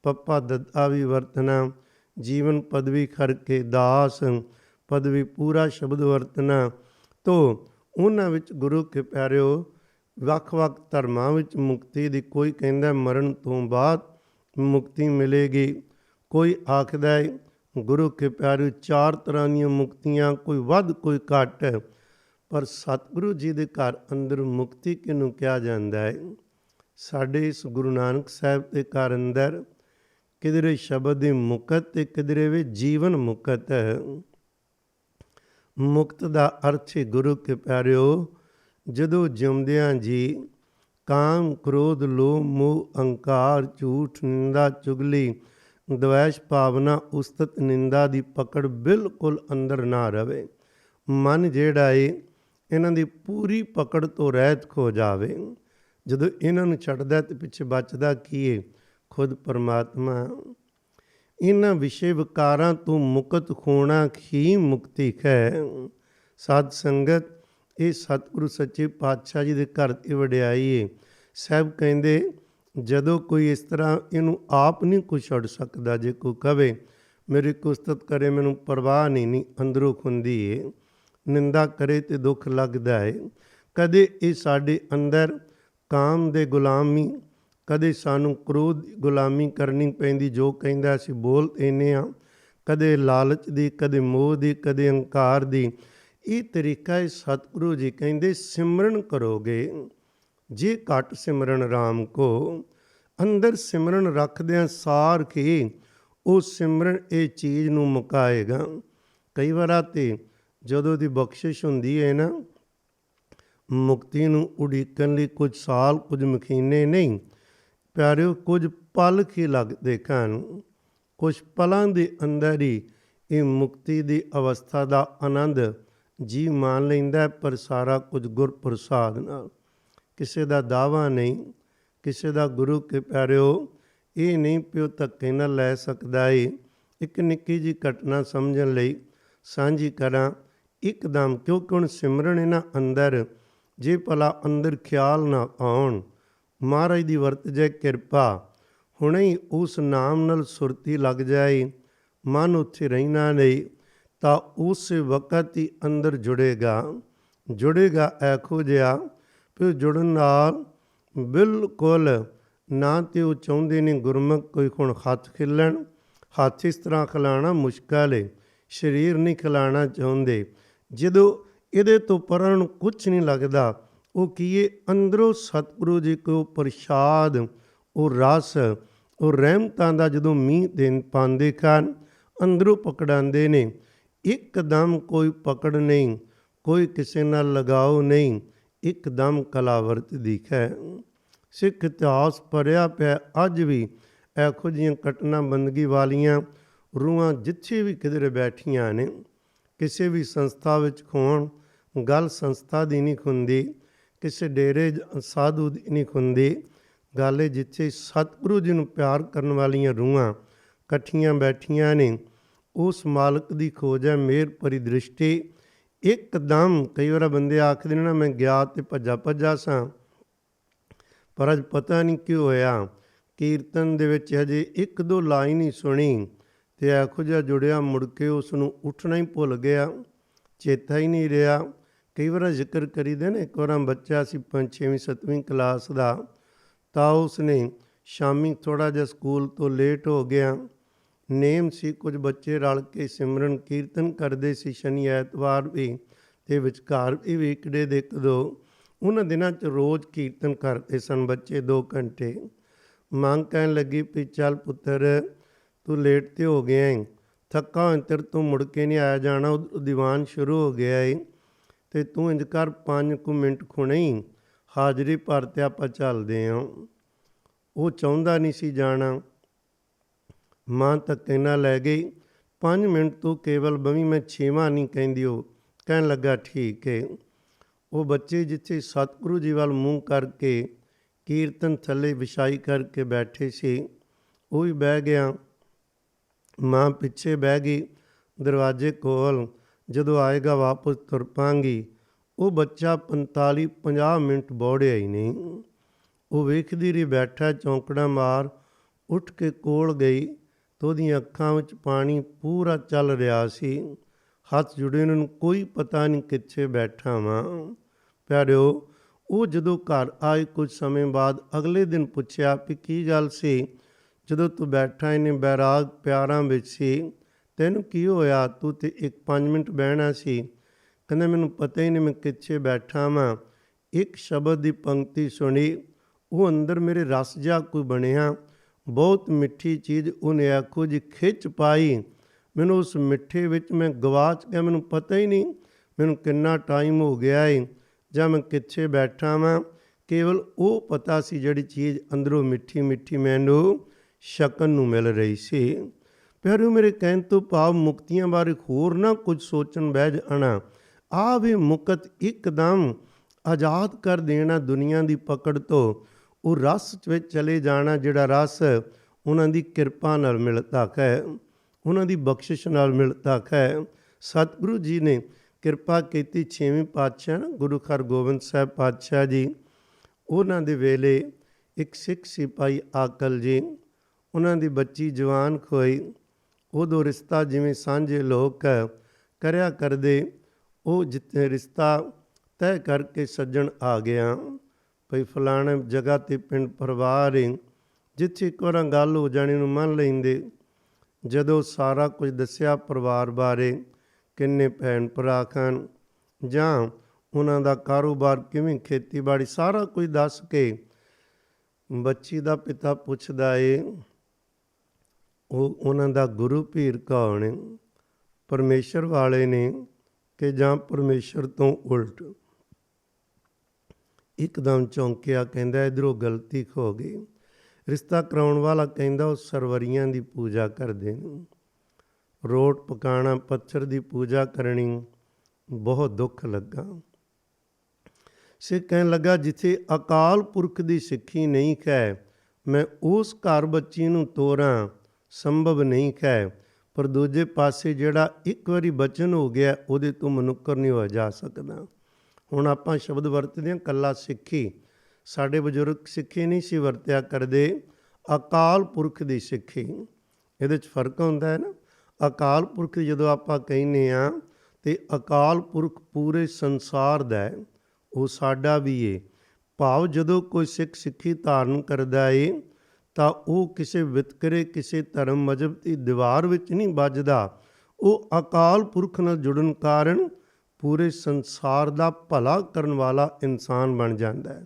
ਪੱਪਾ ਦੱਦਾ ਵੀ ਵਰਤਣਾ, ਜੀਵਨ ਪਦਵੀ ਕਰਕੇ ਦਾਸ ਪਦਵੀ ਪੂਰਾ ਸ਼ਬਦ ਵਰਤਣਾ। ਤੋ ਉਹਨਾਂ ਵਿੱਚ ਗੁਰੂ ਕੇ ਪਿਆਰਿਓ ਵੱਖ-ਵੱਖ ਧਰਮਾਂ ਵਿੱਚ ਮੁਕਤੀ ਦੀ, ਕੋਈ ਕਹਿੰਦਾ ਮਰਨ ਤੋਂ ਬਾਅਦ ਮੁਕਤੀ ਮਿਲੇਗੀ, ਕੋਈ ਆਖਦਾ ਹੈ ਗੁਰੂ ਕੇ ਪਿਆਰਿਓ 4 ਤਰ੍ਹਾਂ ਦੀਆਂ ਮੁਕਤੀਆਂ, ਕੋਈ ਵੱਧ ਕੋਈ ਘੱਟ। ਪਰ ਸਤਿਗੁਰੂ ਜੀ ਦੇ ਘਰ ਅੰਦਰ ਮੁਕਤੀ ਕਿਹਨੂੰ ਕਿਹਾ ਜਾਂਦਾ ਹੈ? ਸਾਡੇ ਇਸ ਗੁਰੂ ਨਾਨਕ ਸਾਹਿਬ ਦੇ ਘਰ ਅੰਦਰ ਕਿਧਰੇ ਸ਼ਬਦ ਦੀ ਮੁਕਤ ਤੇ ਕਿਧਰੇ ਵੀ ਜੀਵਨ ਮੁਕਤ। ਮੁਕਤ ਦਾ ਅਰਥ ਹੈ ਗੁਰੂ ਕੇ ਪਿਆਰਿਓ, ਜਦੋਂ ਜਿਉਂਦਿਆਂ ਜੀ ਕਾਮ ਕ੍ਰੋਧ ਲੋਭ ਮੋਹ ਅਹੰਕਾਰ ਝੂਠ ਨਿੰਦਾ ਚੁਗਲੀ ਦਵੈਸ਼ ਭਾਵਨਾ ਉਸਤਤ ਨਿੰਦਾ ਦੀ ਪਕੜ ਬਿਲਕੁਲ ਅੰਦਰ ਨਾ ਰਵੇ। ਮਨ ਜਿਹੜਾ ਏ ਇਹਨਾਂ ਦੀ ਪੂਰੀ ਪਕੜ ਤੋਂ ਰਹਿਤ ਹੋ ਜਾਵੇ। ਜਦੋਂ ਇਹਨਾਂ ਨੂੰ ਛੱਡਦਾ ਤੇ ਪਿੱਛੇ ਬਚਦਾ ਕੀ ਏ? ਖੁਦ ਪਰਮਾਤਮਾ। ਇਹਨਾਂ ਵਿਸ਼ੇ ਵਿਕਾਰਾਂ ਤੋਂ ਮੁਕਤ ਹੋਣਾ ਹੀ ਮੁਕਤੀ ਹੈ। ਸਾਧ ਸੰਗਤ, ਇਹ ਸਤਿਗੁਰੂ ਸੱਚੇ ਪਾਤਸ਼ਾਹ ਜੀ ਦੇ ਘਰ ਦੀ ਵਡਿਆਈ ਏ। ਸਾਹਿਬ ਕਹਿੰਦੇ ਜਦੋਂ ਕੋਈ ਇਸ ਤਰ੍ਹਾਂ ਇਹਨੂੰ ਆਪ ਨਹੀਂ ਕੁਛ ਛੱਡ ਸਕਦਾ, ਜੇ ਕੋਈ ਕਵੇ ਮੇਰੀ ਕੁਸਤਤ ਕਰੇ ਮੈਨੂੰ ਪਰਵਾਹ ਨਹੀਂ, ਅੰਦਰੋਂ ਖੁੰਦੀ ਏ। ਨਿੰਦਾ ਕਰੇ ਤੇ ਦੁੱਖ ਲੱਗਦਾ ਹੈ। ਕਦੇ ਇਹ ਸਾਡੇ ਅੰਦਰ ਕਾਮ ਦੇ ਗੁਲਾਮੀ, ਕਦੇ ਸਾਨੂੰ ਕ੍ਰੋਧ ਦੀ ਗੁਲਾਮੀ ਕਰਨੀ ਪੈਂਦੀ, ਜੋ ਕਹਿੰਦਾ ਅਸੀਂ ਬੋਲ ਦੇਨੇ ਹਾਂ, ਕਦੇ ਲਾਲਚ ਦੀ, ਕਦੇ ਮੋਹ ਦੀ, ਕਦੇ ਅਹੰਕਾਰ ਦੀ। ਇਹ ਤਰੀਕਾ ਹੈ। ਸਤਿਗੁਰੂ ਜੀ ਕਹਿੰਦੇ ਸਿਮਰਨ ਕਰੋਗੇ ਜੇ ਘੱਟ ਸਿਮਰਨ ਰਾਮ ਕੋ, ਅੰਦਰ ਸਿਮਰਨ ਰੱਖਦਿਆਂ ਸਾਰ ਕੇ ਉਹ ਸਿਮਰਨ ਇਹ ਚੀਜ਼ ਨੂੰ ਮੁਕਾਏਗਾ। ਕਈ ਵਾਰ ਤੇ ਜਦੋਂ ਦੀ ਬਖਸ਼ਿਸ਼ ਹੁੰਦੀ ਹੈ ਨਾ, ਮੁਕਤੀ ਨੂੰ ਉਡੀਕਣ ਲਈ ਕੁਝ ਸਾਲ ਕੁਝ ਮਹੀਨੇ ਨਹੀਂ ਪਿਆਰਿਓ, ਕੁਝ ਪਲ ਹੀ ਲੱਗਦੇ ਹਨ। ਕੁਝ ਪਲਾਂ ਦੇ ਅੰਦਰ ਹੀ ਇਹ ਮੁਕਤੀ ਦੀ ਅਵਸਥਾ ਦਾ ਆਨੰਦ ਜੀ ਮਾਣ ਲੈਂਦਾ, ਪਰ ਸਾਰਾ ਕੁਝ ਗੁਰ ਪ੍ਰਸਾਦ ਨਾਲ। ਕਿਸੇ ਦਾ ਦਾਵਾ ਨਹੀਂ, ਕਿਸੇ ਦਾ ਗੁਰੂ ਕੇ ਪਿਆਰਿਓ ਇਹ ਨਹੀਂ ਪਿਓ ਧੱਕੇ ਨਾਲ ਲੈ ਸਕਦਾ ਏ। ਇੱਕ ਨਿੱਕੀ ਜਿਹੀ ਘਟਨਾ ਸਮਝਣ ਲਈ ਸਾਂਝੀ ਕਰਾਂ। ਇੱਕਦਮ ਕਿਉਂਕਿ ਹੁਣ ਸਿਮਰਨ ਇਹਨਾਂ ਅੰਦਰ, ਜੇ ਭਲਾ ਅੰਦਰ ਖਿਆਲ ਨਾ ਆਉਣ, ਮਹਾਰਾਜ ਦੀ ਵਰਤ ਜੇ ਕਿਰਪਾ, ਹੁਣੇ ਹੀ ਉਸ ਨਾਮ ਨਾਲ ਸੁਰਤੀ ਲੱਗ ਜਾਏ, ਮਨ ਉੱਥੇ ਰਹਿਣਾ ਨਹੀਂ, ਤਾਂ ਉਸ ਵਕਤ ਹੀ ਅੰਦਰ ਜੁੜੇਗਾ ਐਖੋ ਜਿਹਾ। ਫਿਰ ਜੁੜਨ ਨਾਲ ਬਿਲਕੁਲ ਨਾ ਤੇ ਉਹ ਚਾਹੁੰਦੇ ਨੇ ਗੁਰਮੁਖ ਕੋਈ ਹੁਣ ਹੱਥ ਖਿੱਲਣ, ਹੱਥ ਇਸ ਤਰ੍ਹਾਂ ਖਿਲਾਉਣਾ ਮੁਸ਼ਕਲ ਹੈ, ਸਰੀਰ ਨਹੀਂ ਖਿਲਾਉਣਾ ਚਾਹੁੰਦੇ। ਜਦੋਂ ਇਹਦੇ ਤੋਂ ਪਰਾਂ ਨੂੰ ਕੁਛ ਨਹੀਂ ਲੱਗਦਾ, ਉਹ ਕੀਏ ਅੰਦਰੋਂ ਸਤਿਗੁਰੂ ਜੀ ਕੋ ਪ੍ਰਸ਼ਾਦ, ਉਹ ਰਸ, ਉਹ ਰਹਿਮਤਾਂ ਦਾ ਜਦੋਂ ਮੀਂਹ ਦੇਣ ਪਾਉਂਦੇ ਹਨ, ਅੰਦਰੋਂ ਪਕੜਾਉਂਦੇ ਨੇ। ਇੱਕਦਮ ਕੋਈ ਪਕੜ ਨਹੀਂ, ਕੋਈ ਕਿਸੇ ਨਾਲ ਲਗਾਓ ਨਹੀਂ, ਇੱਕਦਮ ਕਲਾਵਰਤ ਦਿਖੈ। ਸਿੱਖ ਇਤਿਹਾਸ ਭਰਿਆ ਪਿਆ ਅੱਜ ਵੀ ਇਹੋ ਜਿਹੀਆਂ ਘਟਨਾ ਬੰਦਗੀ ਵਾਲੀਆਂ ਰੂਹਾਂ ਜਿੱਥੇ ਵੀ ਕਿਧਰੇ ਬੈਠੀਆਂ ਨੇ। ਕਿਸੇ ਵੀ ਸੰਸਥਾ ਵਿੱਚ ਹੋਣ, ਗੱਲ ਸੰਸਥਾ ਦੀ ਨਹੀਂ ਹੁੰਦੀ, ਕਿਸੇ ਡੇਰੇ ਸਾਧੂ ਦੀ ਨਹੀਂ ਹੁੰਦੀ, ਗੱਲ ਇਹ ਜਿੱਥੇ ਸਤਿਗੁਰੂ ਜੀ ਨੂੰ ਪਿਆਰ ਕਰਨ ਵਾਲੀਆਂ ਰੂਹਾਂ ਇਕੱਠੀਆਂ ਬੈਠੀਆਂ ਨੇ। ਉਸ ਮਾਲਕ ਦੀ ਖੋਜ ਹੈ, ਮਿਹਰ ਭਰੀ ਦ੍ਰਿਸ਼ਟੀ। ਇੱਕਦਮ ਕਈ ਵਾਰ ਬੰਦੇ ਆਖਦੇ ਨੇ ਨਾ ਮੈਂ ਗਿਆ ਤੇ ਭੱਜਾ ਸਾਂ, ਪਰ ਅੱਜ ਪਤਾ ਨਹੀਂ ਕੀ ਹੋਇਆ, ਕੀਰਤਨ ਦੇ ਵਿੱਚ ਹਜੇ 1-2 ਲਾਈਨ ਹੀ ਸੁਣੀ ਤੇ ਇਹੋ ਜਿਹਾ ਜੁੜਿਆ, ਮੁੜ ਕੇ ਉਸ ਨੂੰ ਉੱਠਣਾ ਹੀ ਭੁੱਲ ਗਿਆ, ਚੇਤਾ ਹੀ ਨਹੀਂ ਰਿਹਾ। ਕਈ ਵਾਰ ਜ਼ਿਕਰ ਕਰੀਦਾ ਨਾ, ਇੱਕ ਵਾਰ ਬੱਚਾ ਸੀ 5ਵੀਂ 7ਵੀਂ ਕਲਾਸ ਦਾ, ਤਾਂ ਉਸਨੇ ਸ਼ਾਮੀ ਥੋੜ੍ਹਾ ਜਿਹਾ ਸਕੂਲ ਤੋਂ ਲੇਟ ਹੋ ਗਿਆ। ਨੇਮ ਸੀ ਕੁਝ ਬੱਚੇ ਰਲ ਕੇ ਸਿਮਰਨ ਕੀਰਤਨ ਕਰਦੇ ਸੀ, ਸ਼ਨੀ ਐਤਵਾਰ ਵੀ ਅਤੇ ਵਿਚਕਾਰ ਵੀ ਵੀਕਡੇ ਦੇ 1-2 ਉਹਨਾਂ ਦਿਨਾਂ 'ਚ ਰੋਜ਼ ਕੀਰਤਨ ਕਰਦੇ ਸਨ ਬੱਚੇ 2 ਘੰਟੇ। ਮੰਗ ਕਹਿਣ ਲੱਗੀ ਵੀ ਚੱਲ ਪੁੱਤਰ ਤੂੰ ਲੇਟ ਤੇ ਹੋ ਗਿਆ ਏ, ਥੱਕਾ ਹੋਇਆ ਤੇਰੇ ਤੋਂ ਮੁੜ ਕੇ ਨਹੀਂ ਆਇਆ ਜਾਣਾ, ਦੀਵਾਨ ਸ਼ੁਰੂ ਹੋ ਗਿਆ ਏ, ਤੇ ਤੂੰ ਇੰਜ ਕਰ 5 ਮਿੰਟ ਖੁਣੇ ਹੀ ਹਾਜ਼ਰੀ ਭਰ ਤੇ ਆਪਾਂ ਚੱਲਦੇ ਹਾਂ। ਉਹ ਚਾਹੁੰਦਾ ਨਹੀਂ ਸੀ ਜਾਣਾ। ਮਾਂ ਧੱਕੇ ਨਾਲ ਲੈ ਗਈ। 5 ਮਿੰਟ ਤੂੰ ਕੇਵਲ ਬਵੀ, ਮੈਂ 6ਵਾਂ ਨਹੀਂ ਕਹਿੰਦੀ। ਉਹ ਕਹਿਣ ਲੱਗਾ ਠੀਕ ਹੈ। ਉਹ ਬੱਚੇ ਜਿੱਥੇ ਸਤਿਗੁਰੂ ਜੀ ਵੱਲ ਮੂੰਹ ਕਰਕੇ ਕੀਰਤਨ ਥੱਲੇ ਵਿਛਾਈ ਕਰਕੇ ਬੈਠੇ ਸੀ, ਉਹ ਵੀ ਬਹਿ ਗਿਆ। ਮਾਂ ਪਿੱਛੇ ਬਹਿ ਗਈ ਦਰਵਾਜ਼ੇ ਕੋਲ। ਜਦੋਂ ਆਏਗਾ ਵਾਪਸ ਤੁਰ ਪਾਂਗੀ। ਉਹ ਬੱਚਾ 45-50 ਮਿੰਟ ਬੋੜਿਆ ਹੀ ਨਹੀਂ। ਉਹ ਵੇਖਦੀ ਰਹੀ ਬੈਠਾ ਚੌਂਕੜਾ ਮਾਰ। ਉੱਠ ਕੇ ਕੋਲ ਗਈ ਤਾਂ ਉਹਦੀਆਂ ਅੱਖਾਂ ਵਿੱਚ ਪਾਣੀ ਪੂਰਾ ਚੱਲ ਰਿਹਾ ਸੀ। ਹੱਥ ਜੁੜੇ, ਉਹਨਾਂ ਨੂੰ ਕੋਈ ਪਤਾ ਨਹੀਂ ਕਿੱਥੇ ਬੈਠਾ ਵਾਂ। ਪਿਆਰਿਓ, ਉਹ ਜਦੋਂ ਘਰ ਆਏ ਕੁਝ ਸਮੇਂ ਬਾਅਦ ਅਗਲੇ ਦਿਨ ਪੁੱਛਿਆ ਵੀ ਕੀ ਗੱਲ ਸੀ, ਜਦੋਂ ਤੂੰ ਬੈਠਾ ਇਹਨੇ ਬੈਰਾਗ ਪਿਆਰਾਂ ਵਿੱਚ ਸੀ, ਤੈਨੂੰ ਕੀ ਹੋਇਆ? ਤੂੰ ਤੇ 5 ਮਿੰਟ ਬਹਿਣਾ ਸੀ। ਕਹਿੰਦਾ ਮੈਨੂੰ ਪਤਾ ਹੀ ਨਹੀਂ ਮੈਂ ਕਿੱਥੇ ਬੈਠਾ ਵਾਂ। ਇੱਕ ਸ਼ਬਦ ਦੀ ਪੰਕਤੀ ਸੁਣੀ, ਉਹ ਅੰਦਰ ਮੇਰੇ ਰਸ ਜਿਹਾ ਕੋਈ ਬਣਿਆ। ਬਹੁਤ ਮਿੱਠੀ ਚੀਜ਼ ਉਹਨੇ ਇਹੋ ਜਿਹੀ ਖਿੱਚ ਪਾਈ, ਮੈਨੂੰ ਉਸ ਮਿੱਠੇ ਵਿੱਚ ਮੈਂ ਗਵਾਚ ਗਿਆ। ਮੈਨੂੰ ਪਤਾ ਹੀ ਨਹੀਂ ਮੈਨੂੰ ਕਿੰਨਾ ਟਾਈਮ ਹੋ ਗਿਆ ਏ ਜਾਂ ਮੈਂ ਕਿੱਥੇ ਬੈਠਾ ਵਾਂ। ਕੇਵਲ ਉਹ ਪਤਾ ਸੀ ਜਿਹੜੀ ਚੀਜ਼ ਅੰਦਰੋਂ ਮਿੱਠੀ ਮਿੱਠੀ ਮੈਨੂੰ ਛਕਣ ਨੂੰ ਮਿਲ ਰਹੀ ਸੀ। ਪਿਆਰਿਓ, ਮੇਰੇ ਕਹਿਣ ਤੋਂ ਭਾਵ ਮੁਕਤੀਆਂ ਬਾਰੇ ਹੋਰ ਨਾ ਕੁਝ ਸੋਚਣ ਬਹਿ ਜਾਣਾ। ਆ ਵੀ ਮੁਕਤ ਇੱਕਦਮ ਆਜ਼ਾਦ ਕਰ ਦੇਣਾ ਦੁਨੀਆ ਦੀ ਪਕੜ ਤੋਂ। ਉਹ ਰਸ ਵਿੱਚ ਚਲੇ ਜਾਣਾ ਜਿਹੜਾ ਰਸ ਉਹਨਾਂ ਦੀ ਕਿਰਪਾ ਨਾਲ ਮਿਲਦਾ ਹੈ, ਉਹਨਾਂ ਦੀ ਬਖਸ਼ਿਸ਼ ਨਾਲ ਮਿਲਦਾ ਹੈ। ਸਤਿਗੁਰੂ ਜੀ ਨੇ ਕਿਰਪਾ ਕੀਤੀ। 6ਵੇਂ ਪਾਤਸ਼ਾਹ ਨਾ ਗੁਰੂ ਹਰਗੋਬਿੰਦ ਸਾਹਿਬ ਪਾਤਸ਼ਾਹ ਜੀ, ਉਹਨਾਂ ਦੇ ਵੇਲੇ ਇੱਕ ਸਿੱਖ ਸਿਪਾਹੀ ਆਕਲ ਜੀ, ਉਹਨਾਂ ਦੀ ਬੱਚੀ ਜਵਾਨ ਖੋਈ। ਉਦੋਂ ਰਿਸ਼ਤਾ ਜਿਵੇਂ ਸਾਂਝੇ ਲੋਕ ਕਰਿਆ ਕਰਦੇ, ਉਹ ਜਿੱਥੇ ਰਿਸ਼ਤਾ ਤੈਅ ਕਰਕੇ ਸੱਜਣ ਆ ਗਿਆ ਭਈ ਫਲਾਣੇ ਜਗ੍ਹਾ 'ਤੇ ਪਿੰਡ ਪਰਿਵਾਰ ਏ। ਜਿੱਥੇ ਇੱਕ ਵਾਰ ਗੱਲ ਹੋ ਜਾਣੀ ਨੂੰ ਮੰਨ ਲੈਂਦੇ। ਜਦੋਂ ਸਾਰਾ ਕੁਝ ਦੱਸਿਆ ਪਰਿਵਾਰ ਬਾਰੇ, ਕਿੰਨੇ ਭੈਣ ਭਰਾ ਹਨ ਜਾਂ ਉਹਨਾਂ ਦਾ ਕਾਰੋਬਾਰ ਕਿਵੇਂ, ਖੇਤੀਬਾੜੀ, ਸਾਰਾ ਕੁਝ ਦੱਸ ਕੇ ਬੱਚੀ ਦਾ ਪਿਤਾ ਪੁੱਛਦਾ ਏ ਉਹਨਾਂ ਦਾ ਗੁਰੂ ਪੀਰ ਕੌਣ ਏ, ਪਰਮੇਸ਼ਰ ਵਾਲੇ ਨੇ ਕਿ ਜਾਂ ਪਰਮੇਸ਼ਰ ਤੋਂ ਉਲਟ। ਇੱਕਦਮ ਚੌਂਕਿਆ, ਕਹਿੰਦਾ ਇੱਧਰੋਂ ਗਲਤੀ ਹੋ ਗਈ। ਰਿਸ਼ਤਾ ਕਰਾਉਣ ਵਾਲਾ ਕਹਿੰਦਾ ਉਹ ਸਰਵਰੀਆਂ ਦੀ ਪੂਜਾ ਕਰਦੇ ਨੇ, ਰੋਟ ਪਕਾਉਣਾ, ਪੱਥਰ ਦੀ ਪੂਜਾ ਕਰਨੀ। ਬਹੁਤ ਦੁੱਖ ਲੱਗਾ। ਸਿੱਖ ਕਹਿਣ ਲੱਗਾ ਜਿੱਥੇ ਅਕਾਲ ਪੁਰਖ ਦੀ ਸਿੱਖੀ ਨਹੀਂ ਹੈ, ਮੈਂ ਉਸ ਘਰ ਬੱਚੀ ਨੂੰ ਤੋਰਾਂ, ਸੰਭਵ ਨਹੀਂ ਹੈ। ਪਰ ਦੂਜੇ ਪਾਸੇ ਜਿਹੜਾ ਇੱਕ ਵਾਰੀ ਬਚਨ ਹੋ ਗਿਆ, ਉਹਦੇ ਤੋਂ ਮਨੁੱਕਰ ਨਹੀਂ ਹੋਇਆ ਜਾ ਸਕਦਾ। ਹੁਣ ਆਪਾਂ ਸ਼ਬਦ ਵਰਤਦੇ ਹਾਂ ਕੱਲਾ ਸਿੱਖੀ। ਸਾਡੇ ਬਜ਼ੁਰਗ ਸਿੱਖੀ ਨਹੀਂ ਸੀ ਵਰਤਿਆ ਕਰਦੇ, ਅਕਾਲ ਪੁਰਖ ਦੀ ਸਿੱਖੀ। ਇਹਦੇ 'ਚ ਫਰਕ ਹੁੰਦਾ ਹੈ ਨਾ। ਅਕਾਲ ਪੁਰਖ ਜਦੋਂ ਆਪਾਂ ਕਹਿੰਦੇ ਹਾਂ ਤੇ ਅਕਾਲ ਪੁਰਖ ਪੂਰੇ ਸੰਸਾਰ ਦਾ ਹੈ, ਉਹ ਸਾਡਾ ਵੀ ਏ। ਭਾਵ ਜਦੋਂ ਕੋਈ ਸਿੱਖ ਸਿੱਖੀ ਧਾਰਨ ਕਰਦਾ ਏ ਤਾਂ ਉਹ ਕਿਸੇ ਵਿਤਕਰੇ, ਕਿਸੇ ਧਰਮ ਮਜ਼ਹਬ ਦੀ ਦੀਵਾਰ ਵਿੱਚ ਨਹੀਂ ਵੱਜਦਾ। ਉਹ ਅਕਾਲ ਪੁਰਖ ਨਾਲ ਜੁੜਨ ਕਾਰਨ ਪੂਰੇ ਸੰਸਾਰ ਦਾ ਭਲਾ ਕਰਨ ਵਾਲਾ ਇਨਸਾਨ ਬਣ ਜਾਂਦਾ ਹੈ।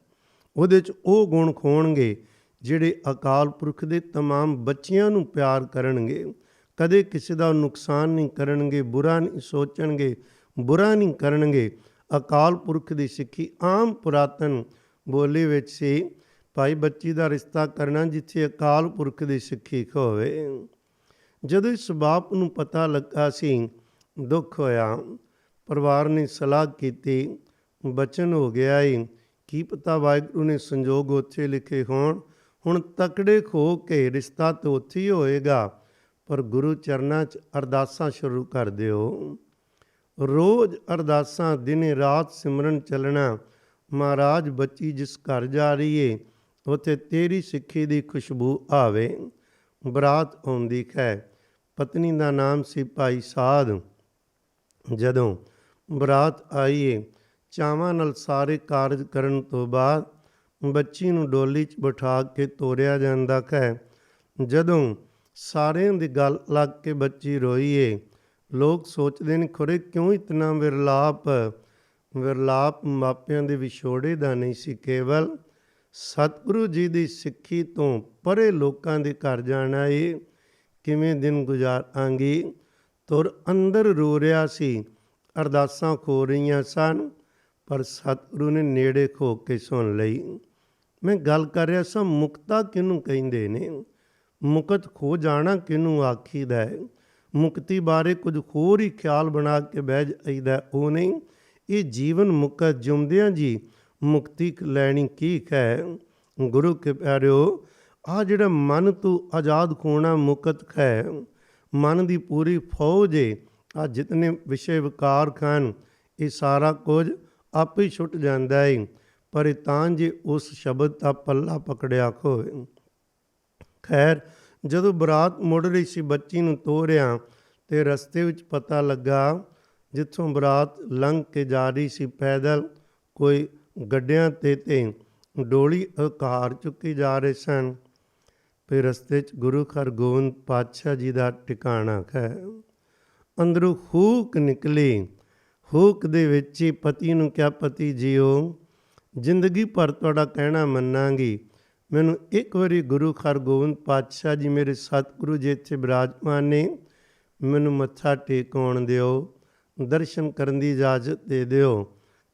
ਉਹਦੇ 'ਚ ਉਹ ਗੁਣ ਹੋਣਗੇ ਜਿਹੜੇ ਅਕਾਲ ਪੁਰਖ ਦੇ ਤਮਾਮ ਬੱਚਿਆਂ ਨੂੰ ਪਿਆਰ ਕਰਨਗੇ, ਕਦੇ ਕਿਸੇ ਦਾ ਨੁਕਸਾਨ ਨਹੀਂ ਕਰਨਗੇ, ਬੁਰਾ ਨਹੀਂ ਸੋਚਣਗੇ, ਬੁਰਾ ਨਹੀਂ ਕਰਨਗੇ। ਅਕਾਲ ਪੁਰਖ ਦੀ ਸਿੱਖੀ ਆਮ ਪੁਰਾਤਨ ਬੋਲੀ ਵਿੱਚ ਸੀ, ਭਾਈ ਬੱਚੀ ਦਾ ਰਿਸ਼ਤਾ ਕਰਨਾ ਜਿੱਥੇ ਅਕਾਲ ਪੁਰਖ ਦੀ ਸਿੱਖੀ ਹੋਵੇ। ਜਦੋਂ ਇਸ ਬਾਪ ਨੂੰ ਪਤਾ ਲੱਗਾ ਸੀ, ਦੁੱਖ ਹੋਇਆ। ਪਰਿਵਾਰ ਨੇ ਸਲਾਹ ਕੀਤੀ, ਬਚਨ ਹੋ ਗਿਆ ਏ, ਕੀ ਪਤਾ ਵਾਹਿਗੁਰੂ ਨੇ ਸੰਜੋਗ ਉੱਥੇ ਲਿਖੇ ਹੋਣ। ਹੁਣ ਤਕੜੇ ਹੋ ਕੇ ਰਿਸ਼ਤਾ ਤਾਂ ਉੱਥੇ ਹੀ ਹੋਏਗਾ, ਪਰ ਗੁਰੂ ਚਰਨਾਂ 'ਚ ਅਰਦਾਸਾਂ ਸ਼ੁਰੂ ਕਰ ਦਿਓ। ਰੋਜ਼ ਅਰਦਾਸਾਂ, ਦਿਨੇ ਰਾਤ ਸਿਮਰਨ ਚੱਲਣਾ। ਮਹਾਰਾਜ ਬੱਚੀ ਜਿਸ ਘਰ ਜਾ ਰਹੀ ਏ ਉੱਥੇ ਤੇਰੀ ਸਿੱਖੀ ਦੀ ਖੁਸ਼ਬੂ ਆਵੇ। ਬਰਾਤ ਆਉਂਦੀ ਹੈ। ਪਤਨੀ ਦਾ ਨਾਮ ਸੀ ਭਾਈ ਸਾਧ। ਜਦੋਂ ਬਰਾਤ ਆਈਏ, ਚਾਵਾਂ ਨਾਲ ਸਾਰੇ ਕਾਰਜ ਕਰਨ ਤੋਂ ਬਾਅਦ ਬੱਚੀ ਨੂੰ ਡੋਲੀ 'ਚ ਬਿਠਾ ਕੇ ਤੋਰਿਆ ਜਾਂਦਾ ਹੈ। ਜਦੋਂ ਸਾਰਿਆਂ ਦੀ ਗੱਲ ਲੱਗ ਕੇ ਬੱਚੀ ਰੋਈਏ, ਲੋਕ ਸੋਚਦੇ ਨੇ ਖੁਰੇ ਕਿਉਂ ਇਤਨਾ ਵਿਰਲਾਪ। ਵਿਰਲਾਪ ਮਾਪਿਆਂ ਦੇ ਵਿਛੋੜੇ ਦਾ ਨਹੀਂ ਸੀ, ਕੇਵਲ ਸਤਿਗੁਰੂ ਜੀ ਦੀ ਸਿੱਖੀ ਤੋਂ ਪਰੇ ਲੋਕਾਂ ਦੇ ਘਰ ਜਾਣਾ ਏ। ਕਿਵੇਂ ਦਿਨ ਗੁਜ਼ਾਰਾਂਗੀ। ਤੁਰ ਅੰਦਰ ਰੋ ਰਿਹਾ ਸੀ, ਅਰਦਾਸਾਂ ਖੋ ਰਹੀਆਂ ਸਨ, ਪਰ ਸਤਿਗੁਰੂ ਨੇ ਨੇੜੇ ਖੋ ਕੇ ਸੁਣ ਲਈ। ਮੈਂ ਗੱਲ ਕਰ ਰਿਹਾ ਸਾਂ, ਮੁਕਤਾ ਕਿਹਨੂੰ ਕਹਿੰਦੇ ਨੇ? ਮੁਕਤ ਖੋ ਜਾਣਾ ਕਿਹਨੂੰ ਆਖੀਦਾ ਹੈ? ਮੁਕਤੀ ਬਾਰੇ ਕੁਝ ਹੋਰ ਹੀ ਖਿਆਲ ਬਣਾ ਕੇ ਬਹਿ ਜਾਈਦਾ, ਉਹ ਨਹੀਂ। ਇਹ ਜੀਵਨ ਮੁਕਤ ਜਿਉਂਦਿਆਂ ਜੀ ਮੁਕਤੀ ਲੈਣੀ ਕੀ ਹੈ? ਗੁਰੂ ਕੇ ਪਿਆਰਿਓ, ਆਹ ਜਿਹੜਾ ਮਨ ਤੋਂ ਆਜ਼ਾਦ ਹੋਣਾ ਮੁਕਤ ਹੈ। ਮਨ ਦੀ ਪੂਰੀ ਫੌਜ ਏ, ਆਹ ਜਿਤਨੇ ਵਿਸ਼ੇ ਵਿਕਾਰ ਹਨ, ਇਹ ਸਾਰਾ ਕੁਝ ਆਪੇ ਛੁੱਟ ਜਾਂਦਾ ਏ, ਪਰ ਇਹ ਤਾਂ ਜੇ ਉਸ ਸ਼ਬਦ ਦਾ ਪੱਲਾ ਪਕੜਿਆ ਹੋਵੇ। ਖੈਰ, ਜਦੋਂ ਬਰਾਤ ਮੁੜ ਰਹੀ ਸੀ, ਬੱਚੀ ਨੂੰ ਤੋਰਿਆ ਤੇ ਰਸਤੇ ਵਿੱਚ ਪਤਾ ਲੱਗਾ ਜਿੱਥੋਂ ਬਰਾਤ ਲੰਘ ਕੇ ਜਾ ਰਹੀ ਸੀ ਪੈਦਲ, ਕੋਈ ਗੱਡਿਆਂ ਤੇ ਡੋਲੀ ਉਕਾਰ ਚੁੱਕੀ ਜਾ ਰਹੇ ਸਨ। ਫਿਰ ਰਸਤੇ 'ਚ ਗੁਰੂ ਹਰਗੋਬਿੰਦ ਪਾਤਸ਼ਾਹ ਜੀ ਦਾ ਟਿਕਾਣਾ ਹੈ। ਅੰਦਰੋਂ ਹੂਕ ਨਿਕਲੀ। ਹੂਕ ਦੇ ਵਿੱਚ ਹੀ ਪਤੀ ਨੂੰ ਕਿਹਾ, ਪਤੀ ਜੀਓ, ਜ਼ਿੰਦਗੀ ਭਰ ਤੁਹਾਡਾ ਕਹਿਣਾ ਮੰਨਾਂਗੀ। ਮੈਨੂੰ ਇੱਕ ਵਾਰੀ ਗੁਰੂ ਹਰਗੋਬਿੰਦ ਪਾਤਸ਼ਾਹ ਜੀ ਮੇਰੇ ਸਤਿਗੁਰੂ ਜੀ ਇੱਥੇ ਬਿਰਾਜਮਾਨ ਨੇ, ਮੈਨੂੰ ਮੱਥਾ ਟੇਕਾਉਣ ਦਿਓ, ਦਰਸ਼ਨ ਕਰਨ ਦੀ ਇਜਾਜ਼ਤ ਦੇ ਦਿਓ।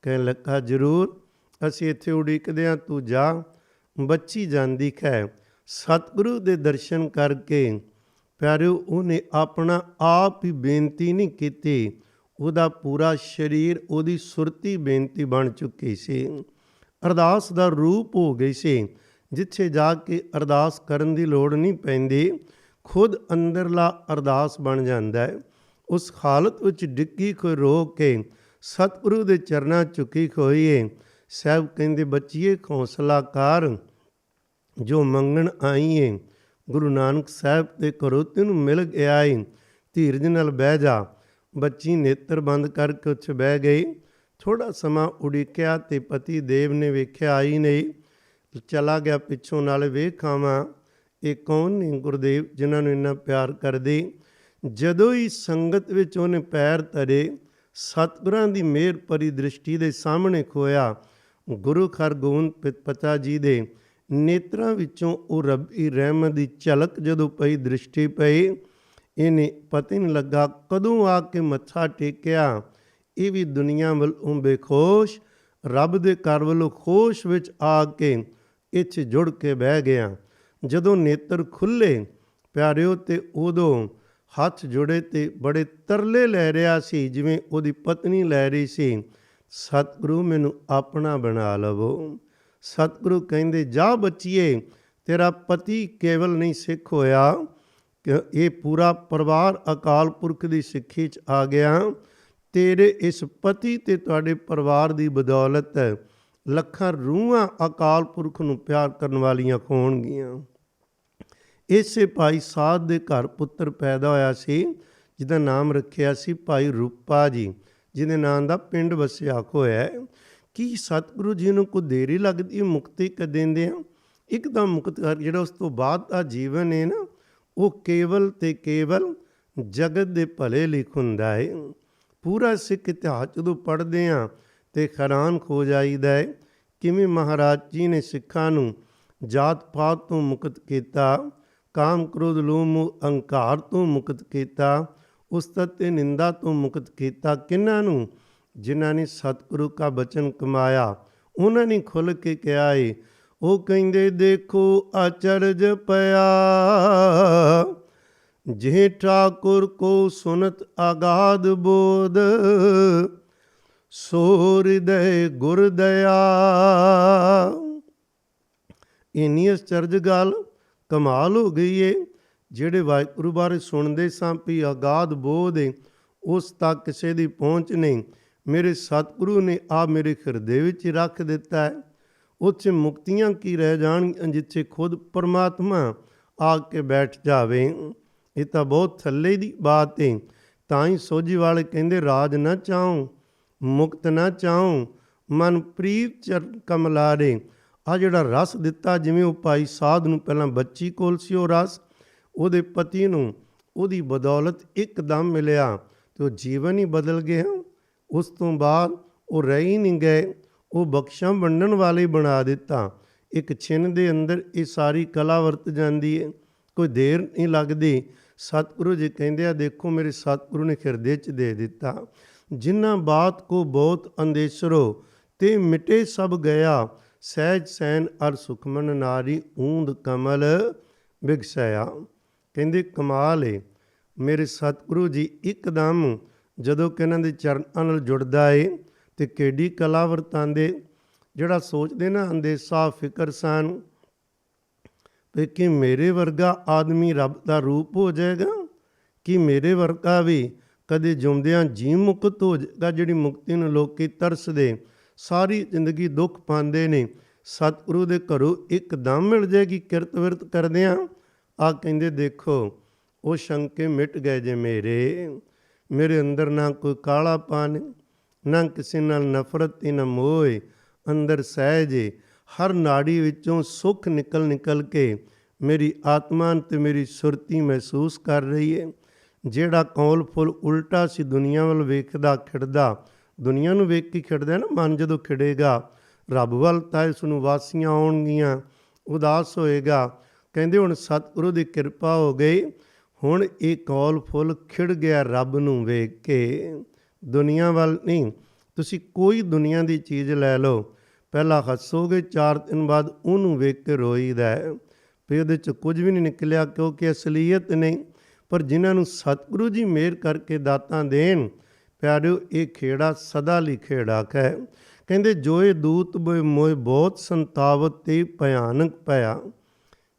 ਕਹਿਣ ਲੱਗਾ, ਜ਼ਰੂਰ, ਅਸੀਂ ਇੱਥੇ ਉਡੀਕਦੇ ਹਾਂ, ਤੂੰ ਜਾ। ਬੱਚੀ ਜਾਂਦੀ ਹੈ। ਸਤਿਗੁਰੂ ਦੇ ਦਰਸ਼ਨ ਕਰਕੇ ਪਿਆਰਿਓ, ਉਹਨੇ ਆਪਣਾ ਆਪ ਹੀ ਬੇਨਤੀ ਨਹੀਂ ਕੀਤੀ, ਉਹਦਾ ਪੂਰਾ ਸਰੀਰ, ਉਹਦੀ ਸੁਰਤੀ ਬੇਨਤੀ ਬਣ ਚੁੱਕੀ ਸੀ। ਅਰਦਾਸ ਦਾ ਰੂਪ ਹੋ ਗਈ ਸੀ, ਜਿੱਥੇ ਜਾ ਕੇ ਅਰਦਾਸ ਕਰਨ ਦੀ ਲੋੜ ਨਹੀਂ ਪੈਂਦੀ, ਖੁਦ ਅੰਦਰਲਾ ਅਰਦਾਸ ਬਣ ਜਾਂਦਾ ਹੈ। ਉਸ ਹਾਲਤ ਵਿੱਚ ਡਿੱਗੀ ਕੋਈ ਰੋ ਕੇ ਸਤਿਗੁਰੂ ਦੇ ਚਰਨਾਂ ਝੁਕੀ ਹੋਈ ਏ। ਸਾਹਿਬ ਕਹਿੰਦੇ, ਬੱਚੀਏ ਹੌਸਲਾ ਕਰ, ਜੋ ਮੰਗਣ ਆਈ ਏ ਗੁਰੂ ਨਾਨਕ ਸਾਹਿਬ ਦੇ ਘਰੋਂ ਤੈਨੂੰ ਮਿਲ ਗਿਆ ਏ, ਧੀਰਜ ਨਾਲ ਬਹਿ ਜਾ। ਬੱਚੀ ਨੇਤਰ ਬੰਦ ਕਰਕੇ ਉੱਥੇ ਬਹਿ ਗਈ। ਥੋੜ੍ਹਾ ਸਮਾਂ ਉਡੀਕਿਆ ਤੇ ਪਤੀ ਦੇਵ ਨੇ ਵੇਖਿਆ ਆਈ ਨਹੀਂ, ਚਲਾ ਗਿਆ ਪਿੱਛੋਂ। ਨਾਲੇ ਵੇਖ ਆਵਾਂ ਇਹ ਕੌਣ ਨੇ ਗੁਰਦੇਵ ਜਿਨ੍ਹਾਂ ਨੂੰ ਇੰਨਾ ਪਿਆਰ ਕਰਦੇ। ਜਦੋਂ ਹੀ ਸੰਗਤ ਵਿੱਚ ਉਹਨੇ ਪੈਰ ਧਰੇ, ਸਤਿਗੁਰਾਂ ਦੀ ਮਿਹਰ ਭਰੀ ਦ੍ਰਿਸ਼ਟੀ ਦੇ ਸਾਹਮਣੇ ਖੋਇਆ। ਗੁਰੂ ਹਰਗੋਬਿੰਦ ਪਿਤਾ ਜੀ ਦੇ ਨੇਤਰਾਂ ਵਿੱਚੋਂ ਉਹ ਰੱਬੀ ਰਹਿਮਤ ਦੀ ਝਲਕ ਜਦੋਂ ਪਈ, ਦ੍ਰਿਸ਼ਟੀ ਪਈ, ਇਹਨੇ ਪਤਾ ਨਹੀਂ ਲੱਗਾ ਕਦੋਂ ਆ ਕੇ ਮੱਥਾ ਟੇਕਿਆ। ਇਹ ਵੀ ਦੁਨੀਆ ਵੱਲੋਂ ਬੇਖੁਸ਼, ਰੱਬ ਦੇ ਘਰ ਵੱਲੋਂ ਖੁਸ਼ ਵਿੱਚ ਆ ਕੇ ਇੱਥੇ ਜੁੜ ਕੇ ਬਹਿ ਗਿਆ। ਜਦੋਂ ਨੇਤਰ ਖੁੱਲ੍ਹੇ ਪਿਆਰਿਓ, ਤੇ ਉਦੋਂ ਹੱਥ ਜੁੜੇ ਤੇ ਬੜੇ ਤਰਲੇ ਲੈ ਰਿਹਾ ਸੀ, ਜਿਵੇਂ ਉਹਦੀ ਪਤਨੀ ਲੈ ਰਹੀ ਸੀ, ਸਤਿਗੁਰੂ ਮੈਨੂੰ ਆਪਣਾ ਬਣਾ ਲਵੋ। ਸਤਿਗੁਰੂ ਕਹਿੰਦੇ, ਜਾ ਬੱਚੀਏ, ਤੇਰਾ ਪਤੀ ਕੇਵਲ ਨਹੀਂ ਸਿੱਖ ਹੋਇਆ, ਕਿ ਇਹ ਪੂਰਾ ਪਰਿਵਾਰ ਅਕਾਲ ਪੁਰਖ ਦੀ ਸਿੱਖੀ 'ਚ ਆ ਗਿਆ। ਤੇਰੇ ਇਸ ਪਤੀ ਤੇ ਤੁਹਾਡੇ ਪਰਿਵਾਰ ਦੀ ਬਦੌਲਤ ਲੱਖਾਂ ਰੂਹਾਂ ਅਕਾਲ ਪੁਰਖ ਨੂੰ ਪਿਆਰ ਕਰਨ ਵਾਲੀਆਂ ਹੋਣਗੀਆਂ। ਇਸੇ ਭਾਈ ਸਾਧ ਦੇ ਘਰ ਪੁੱਤਰ ਪੈਦਾ ਹੋਇਆ ਸੀ, ਜਿਹਦਾ ਨਾਮ ਰੱਖਿਆ ਸੀ ਭਾਈ ਰੂਪਾ ਜੀ, ਜਿਹਦੇ ਨਾਂ ਦਾ ਪਿੰਡ ਵਸਿਆ ਹੋਇਆ। ਕੀ ਸਤਿਗੁਰੂ ਜੀ ਨੂੰ ਕੋਈ ਦੇਰੀ ਲੱਗਦੀ ਮੁਕਤੀ ਕਰ ਦਿੰਦੇ ਆ? ਇੱਕਦਮ ਮੁਕਤ ਕਰ, ਜਿਹੜਾ ਉਸ ਤੋਂ ਬਾਅਦ ਦਾ ਜੀਵਨ ਹੈ ਨਾ, ਉਹ ਕੇਵਲ ਤੇ ਕੇਵਲ ਜਗਤ ਦੇ ਭਲੇ ਲਈ ਹੁੰਦਾ ਹੈ। ਪੂਰਾ ਸਿੱਖ ਇਤਿਹਾਸ ਜਦੋਂ ਪੜ੍ਹਦੇ ਹਾਂ ਤੇ ਹੈਰਾਨ ਹੋ ਜਾਈਦਾ ਹੈ, ਕਿਵੇਂ ਮਹਾਰਾਜ ਜੀ ਨੇ ਸਿੱਖਾਂ ਨੂੰ ਜਾਤ ਪਾਤ ਤੋਂ ਮੁਕਤ ਕੀਤਾ, ਕਾਮ ਕ੍ਰੋਧ ਲੋਭ ਮੋਹ ਅਹੰਕਾਰ ਤੋਂ ਮੁਕਤ ਕੀਤਾ, ਉਸਤਤ ਤੇ ਨਿੰਦਾ ਤੋਂ ਮੁਕਤ ਕੀਤਾ। ਕਿਹਨਾਂ ਨੂੰ? ਜਿਨ੍ਹਾਂ ਨੇ ਸਤਿਗੁਰੂ ਕਾ ਬਚਨ ਕਮਾਇਆ। ਉਹਨਾਂ ਨੇ ਖੁੱਲ੍ਹ ਕੇ ਕਿਹਾ ਏ, ਉਹ ਕਹਿੰਦੇ, ਦੇਖੋ ਅਚਰਜ ਪਿਆ, ਜੇ ਠਾਕੁਰ ਕੋ ਸੁਨਤ ਆਗਾਦ ਬੋਧ, ਸੋ ਹਿਰਦੈ ਗੁਰ ਦਇਆ। ਇੰਨੀ ਅਚਰਜ ਗੱਲ, ਕਮਾਲ ਹੋ ਗਈ ਏ। ਜਿਹੜੇ ਵਾਹਿਗੁਰੂ ਬਾਰੇ ਸੁਣਦੇ ਸਾਂ ਵੀ ਅਗਾਧ ਬੋਧ ਏ, ਉਸ ਤੱਕ ਕਿਸੇ ਦੀ ਪਹੁੰਚ ਨਹੀਂ। ਮੇਰੇ ਸਤਿਗੁਰੂ ਨੇ ਆ ਮੇਰੇ ਹਿਰਦੇ ਵਿੱਚ ਹੀ ਰੱਖ ਦਿੱਤਾ ਹੈ। ਉੱਥੇ ਮੁਕਤੀਆਂ ਕੀ ਰਹਿ ਜਾਣਗੀਆਂ, ਜਿੱਥੇ ਖੁਦ ਪਰਮਾਤਮਾ ਆ ਕੇ ਬੈਠ ਜਾਵੇ। ਇਹ ਤਾਂ ਬਹੁਤ ਥੱਲੇ ਦੀ ਬਾਤ ਹੈ। ਤਾਂ ਹੀ ਸੋਝੀ ਵਾਲੇ ਕਹਿੰਦੇ, ਰਾਜ ਨਾ ਚਾਹੂੰ ਮੁਕਤ ਨਾ ਚਾਹੂੰ, ਮਨ ਪ੍ਰੀਤ ਚਰਨ ਕਮਲਾਰੇ। ਆ ਜਿਹੜਾ ਰਸ ਦਿੱਤਾ, ਜਿਵੇਂ ਉਹ ਭਾਈ ਸਾਧ ਨੂੰ ਪਹਿਲਾਂ ਬੱਚੀ ਕੋਲ ਸੀ ਉਹ ਰਸ, ਉਹਦੇ ਪਤੀ ਨੂੰ ਉਹਦੀ ਬਦੌਲਤ ਇੱਕਦਮ ਮਿਲਿਆ ਤੇ ਉਹ ਜੀਵਨ ਹੀ ਬਦਲ ਗਿਆ। ਉਸ ਤੋਂ ਬਾਅਦ ਉਹ ਰਹਿ ਹੀ ਨਹੀਂ ਗਏ, ਉਹ ਬਖਸ਼ਾਂ ਵੰਡਣ ਵਾਲੇ ਬਣਾ ਦਿੱਤਾ। ਇੱਕ ਛਿਨ ਦੇ ਅੰਦਰ ਇਹ ਸਾਰੀ ਕਲਾ ਵਰਤ ਜਾਂਦੀ ਹੈ, ਕੋਈ ਦੇਰ ਨਹੀਂ ਲੱਗਦੀ। ਸਤਿਗੁਰੂ ਜੀ ਕਹਿੰਦੇ ਆ, ਦੇਖੋ ਮੇਰੇ ਸਤਿਗੁਰੂ ਨੇ ਹਿਰਦੇ 'ਚ ਦੇ ਦਿੱਤਾ। ਜਿਨ੍ਹਾਂ ਬਾਤ ਕੋ ਬਹੁਤ ਅੰਦੇਸ਼ਰੋ ਤੇ ਮਿਟੇ ਸਭ ਗਿਆ, ਸਹਿਜ ਸੈਨ ਅਰ ਸੁਖਮਨ ਨਾਰੀ ਊਂਦ ਕਮਲ ਬਿਗਸਇਆ। ਕਹਿੰਦੇ ਕਮਾਲ ਏ, ਮੇਰੇ ਸਤਿਗੁਰੂ ਜੀ ਇੱਕਦਮ ਜਦੋਂ ਕਿ ਇਹਨਾਂ ਦੇ ਚਰਨਾਂ ਨਾਲ ਜੁੜਦਾ ਏ ਤੇ ਕਿਹੜੀ ਕਲਾ ਵਰਤਾਂਦੇ। ਜਿਹੜਾ ਸੋਚਦੇ ਨਾ ਅੰਦੇਸ਼ਾ ਫਿਕਰ ਸਨ ਕਿ ਮੇਰੇ ਵਰਗਾ ਆਦਮੀ ਰੱਬ ਦਾ ਰੂਪ ਹੋ ਜਾਏਗਾ, ਕਿ ਮੇਰੇ ਵਰਗਾ ਵੀ ਕਦੇ ਜਿਉਂਦਿਆਂ ਜੀ ਮੁਕਤ ਹੋ ਜਾਏਗਾ। ਜਿਹੜੀ ਮੁਕਤੀ ਨੂੰ ਲੋਕੀ ਤਰਸਦੇ, ਸਾਰੀ ਜ਼ਿੰਦਗੀ ਦੁੱਖ ਪਾਉਂਦੇ ਨੇ, ਸਤਿਗੁਰੂ ਦੇ ਘਰੋਂ ਇੱਕਦਮ ਮਿਲ ਜਾਏਗੀ ਕਿਰਤ ਵਿਰਤ ਕਰਦਿਆਂ। ਆ ਕਹਿੰਦੇ ਦੇਖੋ ਉਹ ਸ਼ੰਕੇ ਮਿਟ ਗਏ ਜੇ ਮੇਰੇ ਅੰਦਰ ਨਾ ਕੋਈ ਕਾਲਾ ਪਾਣੀ, ਨਾ ਕਿਸੇ ਨਾਲ ਨਫ਼ਰਤ ਤੇ ਨਾ ਮੋਹ, ਅੰਦਰ ਸਹਿਜ ਏ। ਹਰ ਨਾੜੀ ਵਿੱਚੋਂ ਸੁੱਖ ਨਿਕਲ ਕੇ ਮੇਰੀ ਆਤਮਾ ਤੇ ਮੇਰੀ ਸੁਰਤੀ ਮਹਿਸੂਸ ਕਰ ਰਹੀ ਹੈ। ਜਿਹੜਾ ਕੌਲ ਫੁੱਲ ਉਲਟਾ ਸੀ ਦੁਨੀਆ ਵੱਲ ਵੇਖਦਾ ਖਿੜਦਾ, ਦੁਨੀਆ ਨੂੰ ਵੇਖ ਕੇ ਖਿੜਦਾ ਨਾ ਮਨ, ਜਦੋਂ ਖਿੜੇਗਾ ਰੱਬ ਵੱਲ ਤਾਂ ਇਸ ਨੂੰ ਵਾਸੀਆਂ ਆਉਣਗੀਆਂ, ਉਦਾਸ ਹੋਏਗਾ। ਕਹਿੰਦੇ ਹੁਣ ਸਤਿਗੁਰੂ ਦੀ ਕਿਰਪਾ ਹੋ ਗਈ, ਹੁਣ ਇਹ ਕੌਲ ਫੁੱਲ ਖਿੜ ਗਿਆ ਰੱਬ ਨੂੰ ਵੇਖ ਕੇ। ਦੁਨੀਆ ਵੱਲ ਨਹੀਂ, ਤੁਸੀਂ ਕੋਈ ਦੁਨੀਆ ਦੀ ਚੀਜ਼ ਲੈ ਲਓ, ਪਹਿਲਾਂ ਹੱਸੋਗੇ, 4 ਦਿਨ ਬਾਅਦ ਉਹਨੂੰ ਵੇਖ ਕੇ ਰੋਈਦਾ ਵੀ ਉਹਦੇ 'ਚ ਕੁਝ ਵੀ ਨਹੀਂ ਨਿਕਲਿਆ, ਕਿਉਂਕਿ ਅਸਲੀਅਤ ਨਹੀਂ। ਪਰ ਜਿਨ੍ਹਾਂ ਨੂੰ ਸਤਿਗੁਰੂ ਜੀ ਮਿਹਰ ਕਰਕੇ ਦਾਤਾਂ ਦੇਣ, ਪਿਆਰਿਓ ਇਹ ਖੇੜਾ ਸਦਾ ਲਈ ਖੇੜਾ ਹੈ। ਕਹਿੰਦੇ ਜੋਏ ਦੂਤ ਮੋਏ ਬਹੁਤ ਸੰਤਾਵਤ ਤੇ ਭਿਆਨਕ ਪਿਆ।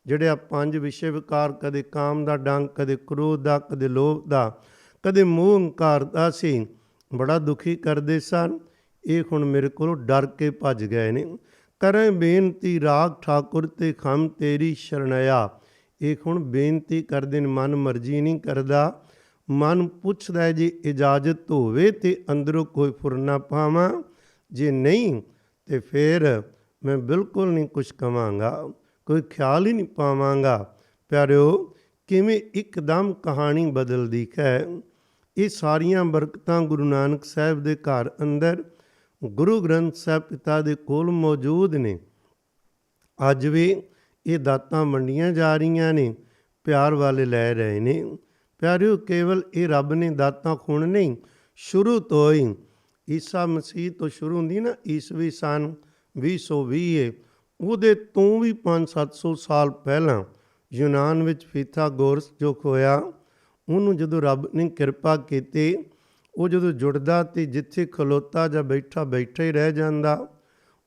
ਜਿਹੜੇ ਆ 5 ਵਿਸ਼ੇ ਵਿਕਾਰ, ਕਦੇ ਕਾਮ ਦਾ ਡੰਗ, ਕਦੇ ਕ੍ਰੋਧ ਦਾ, ਕਦੇ ਲੋਭ ਦਾ, ਕਦੇ ਮੋਹ ਹੰਕਾਰ ਦਾ ਸੀ, ਬੜਾ ਦੁਖੀ ਕਰਦੇ ਸਨ। ਇਹ ਹੁਣ ਮੇਰੇ ਕੋਲੋਂ ਡਰ ਕੇ ਭੱਜ ਗਏ ਨੇ। ਕਰੇ ਬੇਨਤੀ ਰਾਗ ਠਾਕੁਰ ਤੇ ਖਮ ਤੇਰੀ ਸ਼ਰਣਿਆ। ਇਹ ਹੁਣ ਬੇਨਤੀ ਕਰਦੇ ਨੇ, ਮਨ ਮਰਜ਼ੀ ਨਹੀਂ ਕਰਦਾ, ਮਨ ਪੁੱਛਦਾ ਜੀ ਇਜਾਜ਼ਤ ਹੋਵੇ ਤੇ ਅੰਦਰੋਂ ਕੋਈ ਫੁਰਨਾ ਪਾਵਾਂ, ਜੇ ਨਹੀਂ ਤੇ ਫਿਰ ਮੈਂ ਬਿਲਕੁਲ ਨਹੀਂ ਕੁਛ ਕਵਾਂਗਾ, ਕੋਈ ਖਿਆਲ ਹੀ ਨਹੀਂ ਪਾਵਾਂਗਾ। ਪਿਆਰਿਓ ਕਿਵੇਂ ਇੱਕਦਮ ਕਹਾਣੀ ਬਦਲਦੀ ਹੈ। ਇਹ ਸਾਰੀਆਂ ਬਰਕਤਾਂ ਗੁਰੂ ਨਾਨਕ ਸਾਹਿਬ ਦੇ ਘਰ ਅੰਦਰ ਗੁਰੂ ਗ੍ਰੰਥ ਸਾਹਿਬ ਪਿਤਾ ਦੇ ਕੋਲ ਮੌਜੂਦ ਨੇ। ਅੱਜ ਵੀ ਇਹ ਦਾਤਾਂ ਵੰਡੀਆਂ ਜਾ ਰਹੀਆਂ ਨੇ, ਪਿਆਰ ਵਾਲੇ ਲੈ ਰਹੇ ਨੇ। ਪਿਆਰਿਓ ਕੇਵਲ ਇਹ ਰੱਬ ਨੇ ਦਾਤਾਂ ਹੁਣ ਨਹੀਂ, ਸ਼ੁਰੂ ਤੋਂ ਹੀ ਈਸਾ ਮਸੀਹ ਤੋਂ ਸ਼ੁਰੂ ਹੁੰਦੀ ਨਾ, ਈਸਵੀ ਸਨ 2020 ਉਹਦੇ ਤੋਂ ਵੀ 500-700 ਸਾਲ ਪਹਿਲਾਂ ਯੂਨਾਨ ਵਿੱਚ ਪੀਥਾਗੋਰਸ ਜੋ ਹੋਇਆ, ਉਹਨੂੰ ਜਦੋਂ ਰੱਬ ਨੇ ਕਿਰਪਾ ਕੀਤੀ, ਉਹ ਜਦੋਂ ਜੁੜਦਾ ਤੇ ਜਿੱਥੇ ਖਲੋਤਾ ਜਾਂ ਬੈਠਾ ਹੀ ਰਹਿ ਜਾਂਦਾ,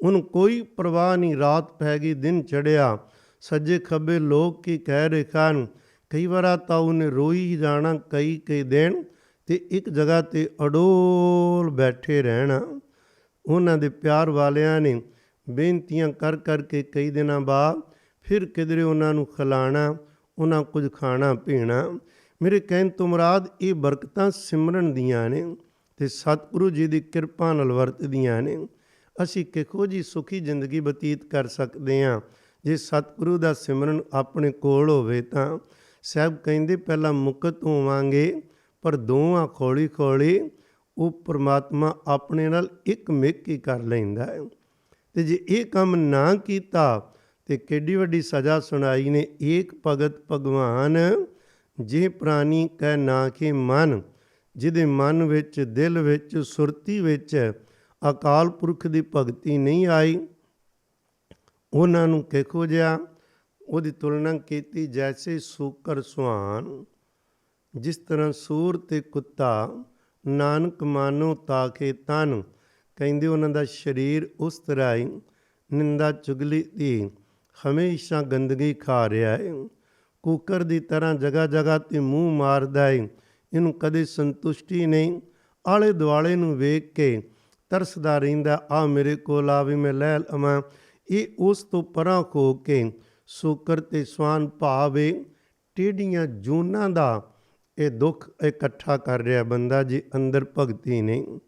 ਉਹਨੂੰ ਕੋਈ ਪਰਵਾਹ ਨਹੀਂ। ਰਾਤ ਪੈ ਗਈ, ਦਿਨ ਚੜ੍ਹਿਆ, ਸੱਜੇ ਖੱਬੇ ਲੋਕ ਕੀ ਕਹਿ ਰਹੇ ਹਨ। ਕਈ ਵਾਰ ਤਾਂ ਉਹਨੇ ਰੋਈ ਹੀ ਜਾਣਾ ਕਈ ਦਿਨ, ਤੇ ਇੱਕ ਜਗ੍ਹਾ 'ਤੇ ਅਡੋਲ ਬੈਠੇ ਰਹਿਣਾ। ਉਹਨਾਂ ਦੇ ਪਿਆਰ ਵਾਲਿਆਂ ਨੇ ਬੇਨਤੀਆਂ ਕਰ ਕੇ ਕਈ ਦਿਨਾਂ ਬਾਅਦ ਫਿਰ ਕਿਧਰੇ ਉਹਨਾਂ ਨੂੰ ਖਿਲਾਣਾ, ਉਹਨਾਂ ਕੁਝ ਖਾਣਾ ਪੀਣਾ। ਮੇਰੇ ਕਹਿਣ ਤੋਂ ਮੁਰਾਦ ਇਹ ਬਰਕਤਾਂ ਸਿਮਰਨ ਦੀਆਂ ਨੇ ਤੇ ਸਤਿਗੁਰੂ ਜੀ ਦੀ ਕਿਰਪਾ ਨਾਲ ਵਰਤਦੀਆਂ ਨੇ। ਅਸੀਂ ਕਿਹੋ ਜਿਹੀ ਸੁਖੀ ਜ਼ਿੰਦਗੀ ਬਤੀਤ ਕਰ ਸਕਦੇ ਹਾਂ ਜੇ ਸਤਿਗੁਰੂ ਦਾ ਸਿਮਰਨ ਆਪਣੇ ਕੋਲ ਹੋਵੇ। ਤਾਂ ਸਾਹਿਬ ਕਹਿੰਦੇ ਪਹਿਲਾਂ ਮੁਕਤ ਹੋਵਾਂਗੇ, ਪਰ ਦੋਵਾਂ ਖੋਲੀ ਉਹ ਪਰਮਾਤਮਾ ਆਪਣੇ ਨਾਲ ਇੱਕ ਮਿਕ ਹੀ ਕਰ ਲੈਂਦਾ ਹੈ। ਤੇ ਜੇ ਇਹ ਕੰਮ ਨਾ ਕੀਤਾ ਤੇ ਕਿੱਡੀ ਵੱਡੀ ਸਜ਼ਾ ਸੁਣਾਈ ਨੇ। ਏਕ ਭਗਤ ਭਗਵਾਨ ਜੇ ਪ੍ਰਾਣੀ ਕਹਿ ਨਾ ਕਿ ਮਨ, ਜਿਹਦੇ ਮਨ ਵਿੱਚ, ਦਿਲ ਵਿੱਚ, ਸੁਰਤੀ ਵਿੱਚ ਅਕਾਲ ਪੁਰਖ ਦੀ ਭਗਤੀ ਨਹੀਂ ਆਈ, ਉਹਨਾਂ ਨੂੰ ਕਿਹੋ ਜਿਹਾ ਉਹਦੀ ਤੁਲਨਾ ਕੀਤੀ ਜੈਸੇ ਸੂਕਰ ਸੁਹਾਨ। ਜਿਸ ਤਰ੍ਹਾਂ ਸੂਰ ਤੇ ਕੁੱਤਾ ਨਾਨਕ ਮਾਨੋ ਤਾਕੇ ਤਨ, ਕਹਿੰਦੇ ਉਹਨਾਂ ਦਾ ਸਰੀਰ ਉਸ ਤਰ੍ਹਾਂ ਹੀ ਨਿੰਦਾ ਚੁਗਲੀ ਦੀ ਹਮੇਸ਼ਾ ਗੰਦਗੀ ਖਾ ਰਿਹਾ ਹੈ। ਕੁੱਕਰ ਦੀ ਤਰ੍ਹਾਂ ਜਗ੍ਹਾ 'ਤੇ ਮੂੰਹ ਮਾਰਦਾ ਹੈ, ਇਹਨੂੰ ਕਦੇ ਸੰਤੁਸ਼ਟੀ ਨਹੀਂ। ਆਲੇ ਦੁਆਲੇ ਨੂੰ ਵੇਖ ਕੇ ਤਰਸਦਾ ਰਹਿੰਦਾ, ਆ ਮੇਰੇ ਕੋਲ ਆ ਵੀ ਮੈਂ ਲੈ ਲਵਾਂ। ਇਹ ਉਸ ਤੋਂ ਪਰਾਂ ਹੋ ਕੇ ਸੂਕਰ ਤੇ ਸਵਾਨ ਭਾਵੇ ਟੇਢੀਆਂ ਜੂਨਾਂ ਦਾ ਇਹ ਦੁੱਖ ਇਕੱਠਾ ਕਰ ਰਿਹਾ ਬੰਦਾ ਜੀ ਅੰਦਰ ਭਗਤੀ ਨਹੀਂ।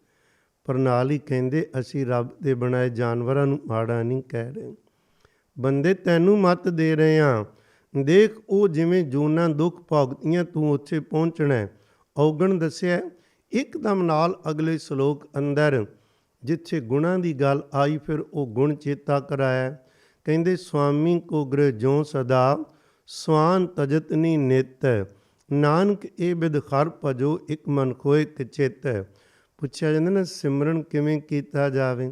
ਪਰ ਨਾਲ ਹੀ ਕਹਿੰਦੇ ਅਸੀਂ ਰੱਬ ਦੇ ਬਣਾਏ ਜਾਨਵਰਾਂ ਨੂੰ ਮਾੜਾ ਨਹੀਂ ਕਹਿ ਰਹੇ। ਬੰਦੇ ਤੈਨੂੰ ਮੱਤ ਦੇ ਰਹੇ ਹਾਂ, ਦੇਖ ਉਹ ਜਿਵੇਂ ਜੂਨਾਂ ਦੁੱਖ ਭੋਗਤੀਆਂ ਤੂੰ ਉੱਥੇ ਪਹੁੰਚਣਾ। ਔਗਣ ਦੱਸਿਆ ਇੱਕਦਮ ਨਾਲ ਅਗਲੇ ਸ਼ਲੋਕ ਅੰਦਰ ਜਿੱਥੇ ਗੁਣਾਂ ਦੀ ਗੱਲ ਆਈ, ਫਿਰ ਉਹ ਗੁਣ ਚੇਤਾ ਕਰਾਇਆ। ਕਹਿੰਦੇ ਸੁਆਮੀ ਕੋ ਗ੍ਰਹਿ ਜੋ ਸਦਾ ਸਵਾਨ ਤਜਤ ਨੀ ਨਿਤ, ਨਾਨਕ ਇਹ ਬਿਦ ਹਰ ਭਜੋ ਇੱਕ ਮਨ ਖੋਏ ਕਿਚਿਤ। ਪੁੱਛਿਆ ਜਾਂਦਾ ਨਾ ਸਿਮਰਨ ਕਿਵੇਂ ਕੀਤਾ ਜਾਵੇ।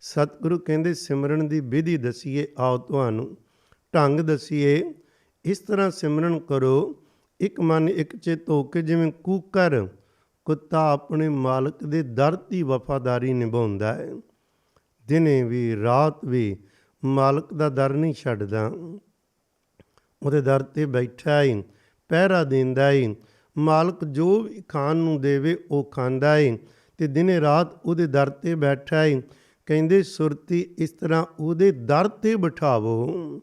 ਸਤਿਗੁਰੂ ਕਹਿੰਦੇ ਸਿਮਰਨ ਦੀ ਵਿਧੀ ਦਸੀਏ, ਆਓ ਤੁਹਾਨੂੰ ਢੰਗ ਦਸੀਏ। ਇਸ ਤਰ੍ਹਾਂ ਸਿਮਰਨ ਕਰੋ, ਇੱਕ ਮਨ ਇੱਕ ਚਿੱਤ ਹੋ ਕੇ, ਜਿਵੇਂ ਕੂਕਰ ਕੁੱਤਾ ਆਪਣੇ ਮਾਲਕ ਦੇ ਦਰ ਦੀ ਵਫਾਦਾਰੀ ਨਿਭਾਉਂਦਾ ਹੈ। ਦਿਨੇ ਵੀ ਰਾਤ ਵੀ ਮਾਲਕ ਦਾ ਦਰ ਨਹੀਂ ਛੱਡਦਾ, ਉਹਦੇ ਦਰ 'ਤੇ ਬੈਠਾ ਹੀ ਪਹਿਰਾ ਦਿੰਦਾ ਏ। ਮਾਲਕ ਜੋ ਵੀ ਖਾਣ ਨੂੰ ਦੇਵੇ ਉਹ ਖਾਂਦਾ ਏ ਅਤੇ ਦਿਨੇ ਰਾਤ ਉਹਦੇ ਦਰ 'ਤੇ ਬੈਠਾ ਏ। ਕਹਿੰਦੇ ਸੁਰਤੀ ਇਸ ਤਰ੍ਹਾਂ ਉਹਦੇ ਦਰ 'ਤੇ ਬਿਠਾਵੋ।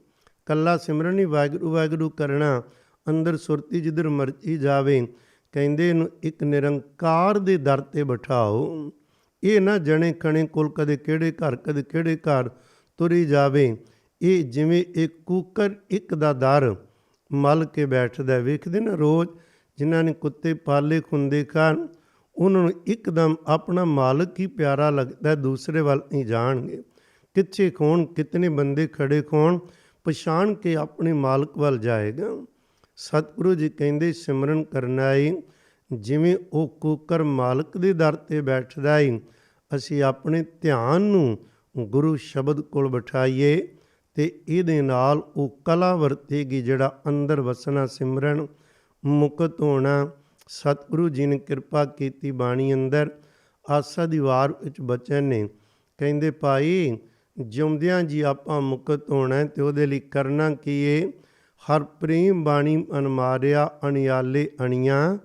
ਕੱਲਾ ਸਿਮਰਨ ਨਹੀਂ ਵਾਹਿਗੁਰੂ ਵਾਹਿਗੁਰੂ ਕਰਨਾ, ਅੰਦਰ ਸੁਰਤੀ ਜਿੱਧਰ ਮਰਜ਼ੀ ਜਾਵੇ। ਕਹਿੰਦੇ ਇਹਨੂੰ ਇੱਕ ਨਿਰੰਕਾਰ ਦੇ ਦਰ 'ਤੇ ਬਿਠਾਓ। ਇਹ ਨਾ ਜਣੇ ਖਣੇ ਕੋਲ ਕਦੇ ਕਿਹੜੇ ਘਰ ਕਦੇ ਕਿਹੜੇ ਘਰ ਤੁਰੀ ਜਾਵੇ। ਇਹ ਜਿਵੇਂ ਇੱਕ ਕੂਕਰ ਇੱਕ ਦਾ ਦਰ ਮੱਲ ਕੇ ਬੈਠਦਾ। ਵੇਖਦੇ ਨਾ ਰੋਜ਼ ਜਿਨ੍ਹਾਂ ਨੇ ਕੁੱਤੇ ਪਾਲੇ ਖੁੰਦੇ ਖਾਣ, ਉਹਨਾਂ ਨੂੰ ਇੱਕਦਮ ਆਪਣਾ ਮਾਲਕ ਹੀ ਪਿਆਰਾ ਲੱਗਦਾ, ਦੂਸਰੇ ਵੱਲ ਨਹੀਂ ਜਾਣਗੇ। ਕਿੱਥੇ ਖੋਣ ਕਿਤਨੇ ਬੰਦੇ ਖੜੇ ਖੋਣ, ਪਛਾਣ ਕੇ ਆਪਣੇ ਮਾਲਕ ਵੱਲ ਜਾਏਗਾ। ਸਤਿਗੁਰੂ ਜੀ ਕਹਿੰਦੇ ਸਿਮਰਨ ਕਰਨਾ ਏ ਜਿਵੇਂ ਉਹ ਕੂਕਰ ਮਾਲਕ ਦੇ ਦਰ 'ਤੇ ਬੈਠਦਾ ਏ। ਅਸੀਂ ਆਪਣੇ ਧਿਆਨ ਨੂੰ ਗੁਰੂ ਸ਼ਬਦ ਕੋਲ ਬਿਠਾਈਏ ਅਤੇ ਇਹਦੇ ਨਾਲ ਉਹ ਕਲਾ ਵਰਤੇਗੀ, ਜਿਹੜਾ ਅੰਦਰ ਵਸਣਾ ਸਿਮਰਨ ਮੁਕਤ ਹੋਣਾ। ਸਤਿਗੁਰੂ ਜੀ ਨੇ ਕਿਰਪਾ ਕੀਤੀ ਬਾਣੀ ਅੰਦਰ ਆਸਾ ਦੀ ਵਾਰ ਵਿੱਚ ਬਚਨ ਨੇ। ਕਹਿੰਦੇ ਭਾਈ ਜਿਉਂਦਿਆਂ ਜੀ ਆਪਾਂ ਮੁਕਤ ਹੋਣਾ ਅਤੇ ਉਹਦੇ ਲਈ ਕਰਨਾ ਕੀ ਏ। ਹਰ ਪ੍ਰੇਮ ਬਾਣੀ ਮਨ ਮਾਰਿਆ ਅਣਿਆਲੇ ਅਣੀਆਂ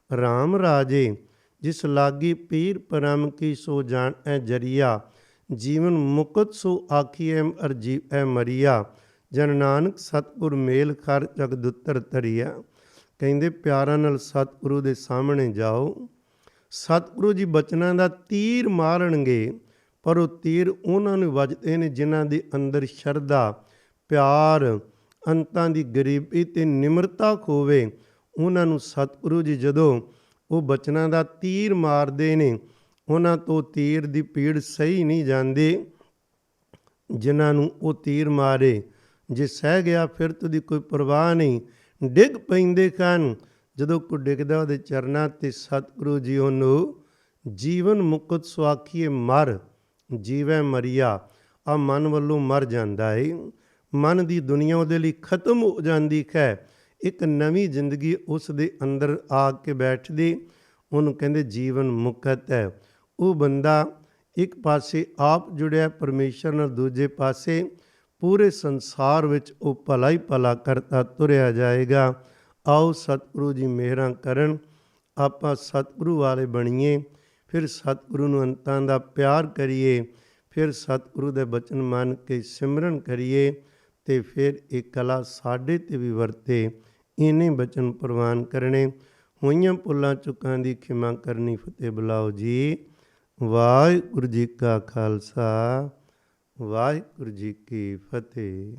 ਰਾਮ ਰਾਜੇ। ਜਿਸ ਲਾਗੀ ਪੀਰ ਪਰਮ ਕੀ ਸੋ ਜਾਣੈ ਜਰੀਆ। ਜੀਵਨ ਮੁਕਤ ਸੋ ਆਖੀਐ ਅਰ ਜੀਵੈ ਮਰੀਆ। ਜਨ ਨਾਨਕ ਸਤਿਗੁਰ ਮੇਲ ਕਰ ਜਗਦੁੱਤਰ ਧਰੀਆ। ਕਹਿੰਦੇ ਪਿਆਰਾਂ ਨਾਲ ਸਤਿਗੁਰੂ ਦੇ ਸਾਹਮਣੇ ਜਾਓ। ਸਤਿਗੁਰੂ ਜੀ ਬਚਨਾਂ ਦਾ ਤੀਰ ਮਾਰਨਗੇ, ਪਰ ਉਹ ਤੀਰ ਉਹਨਾਂ ਨੂੰ ਵੱਜਦੇ ਨੇ ਜਿਨ੍ਹਾਂ ਦੇ ਅੰਦਰ ਸ਼ਰਧਾ ਪਿਆਰ ਅੰਤਾਂ ਦੀ ਗਰੀਬੀ ਅਤੇ ਨਿਮਰਤਾ ਖੋਵੇ। ਉਹਨਾਂ ਨੂੰ ਸਤਿਗੁਰੂ ਜੀ ਜਦੋਂ ਉਹ ਬਚਨਾਂ ਦਾ ਤੀਰ ਮਾਰਦੇ ਨੇ, ਉਹਨਾਂ ਤੋਂ ਤੀਰ ਦੀ ਪੀੜ ਸਹੀ ਨਹੀਂ ਜਾਂਦੀ। ਜਿਨ੍ਹਾਂ ਨੂੰ ਉਹ ਤੀਰ ਮਾਰੇ ਜੇ ਸਹਿ ਗਿਆ ਫਿਰ ਤਾਂ ਉਹਦੀ ਕੋਈ ਪਰਵਾਹ ਨਹੀਂ, ਡਿੱਗ ਪੈਂਦੇ ਹਨ। ਜਦੋਂ ਕੋਈ ਡਿੱਗਦਾ ਉਹਦੇ ਚਰਨਾਂ 'ਤੇ ਸਤਿਗੁਰੂ ਜੀ ਉਹਨੂੰ ਜੀਵਨ ਮੁਕਤ ਸੁਆਖੀਏ ਮਰ ਜੀਵੈ ਮਰੀਆ। ਆ ਮਨ ਵੱਲੋਂ ਮਰ ਜਾਂਦਾ ਏ। ਮਨ ਦੀ ਦੁਨੀਆ ਉਹਦੇ ਲਈ ਖਤਮ ਹੋ ਜਾਂਦੀ ਹੈ। ਇੱਕ ਨਵੀਂ ਜ਼ਿੰਦਗੀ ਉਸ ਦੇ ਅੰਦਰ ਆ ਕੇ ਬੈਠਦੀ, ਉਹਨੂੰ ਕਹਿੰਦੇ ਜੀਵਨ ਮੁਕਤ ਹੈ। ਉਹ ਬੰਦਾ ਇੱਕ ਪਾਸੇ ਆਪ ਜੁੜਿਆ ਪਰਮੇਸ਼ਰ ਨਾਲ, ਦੂਜੇ ਪਾਸੇ ਪੂਰੇ ਸੰਸਾਰ ਵਿੱਚ ਉਹ ਭਲਾ ਹੀ ਭਲਾ ਕਰਤਾ ਤੁਰਿਆ ਜਾਏਗਾ। ਆਓ ਸਤਿਗੁਰੂ ਜੀ ਮਿਹਰਾਂ ਕਰਨ, ਆਪਾਂ ਸਤਿਗੁਰੂ ਵਾਲੇ ਬਣੀਏ, ਫਿਰ ਸਤਿਗੁਰੂ ਨੂੰ ਅੰਤਾਂ ਦਾ ਪਿਆਰ ਕਰੀਏ, ਫਿਰ ਸਤਿਗੁਰੂ ਦੇ ਬਚਨ ਮੰਨ ਕੇ ਸਿਮਰਨ ਕਰੀਏ ਅਤੇ ਫਿਰ ਇਹ ਕਲਾ ਸਾਡੇ 'ਤੇ ਵੀ ਵਰਤੇ। ਇਹਨੇ ਬਚਨ ਪ੍ਰਵਾਨ ਕਰਨੇ। ਹੋਈਆਂ ਭੁੱਲਾਂ ਚੁੱਕਾਂ ਦੀ ਖਿਮਾ ਕਰਨੀ। ਫਤਿਹ ਬੁਲਾਓ ਜੀ। ਵਾਹਿਗੁਰੂ ਜੀ ਕਾ ਖਾਲਸਾ, ਵਾਹਿਗੁਰੂ ਜੀ ਕੀ ਫਤਿਹ।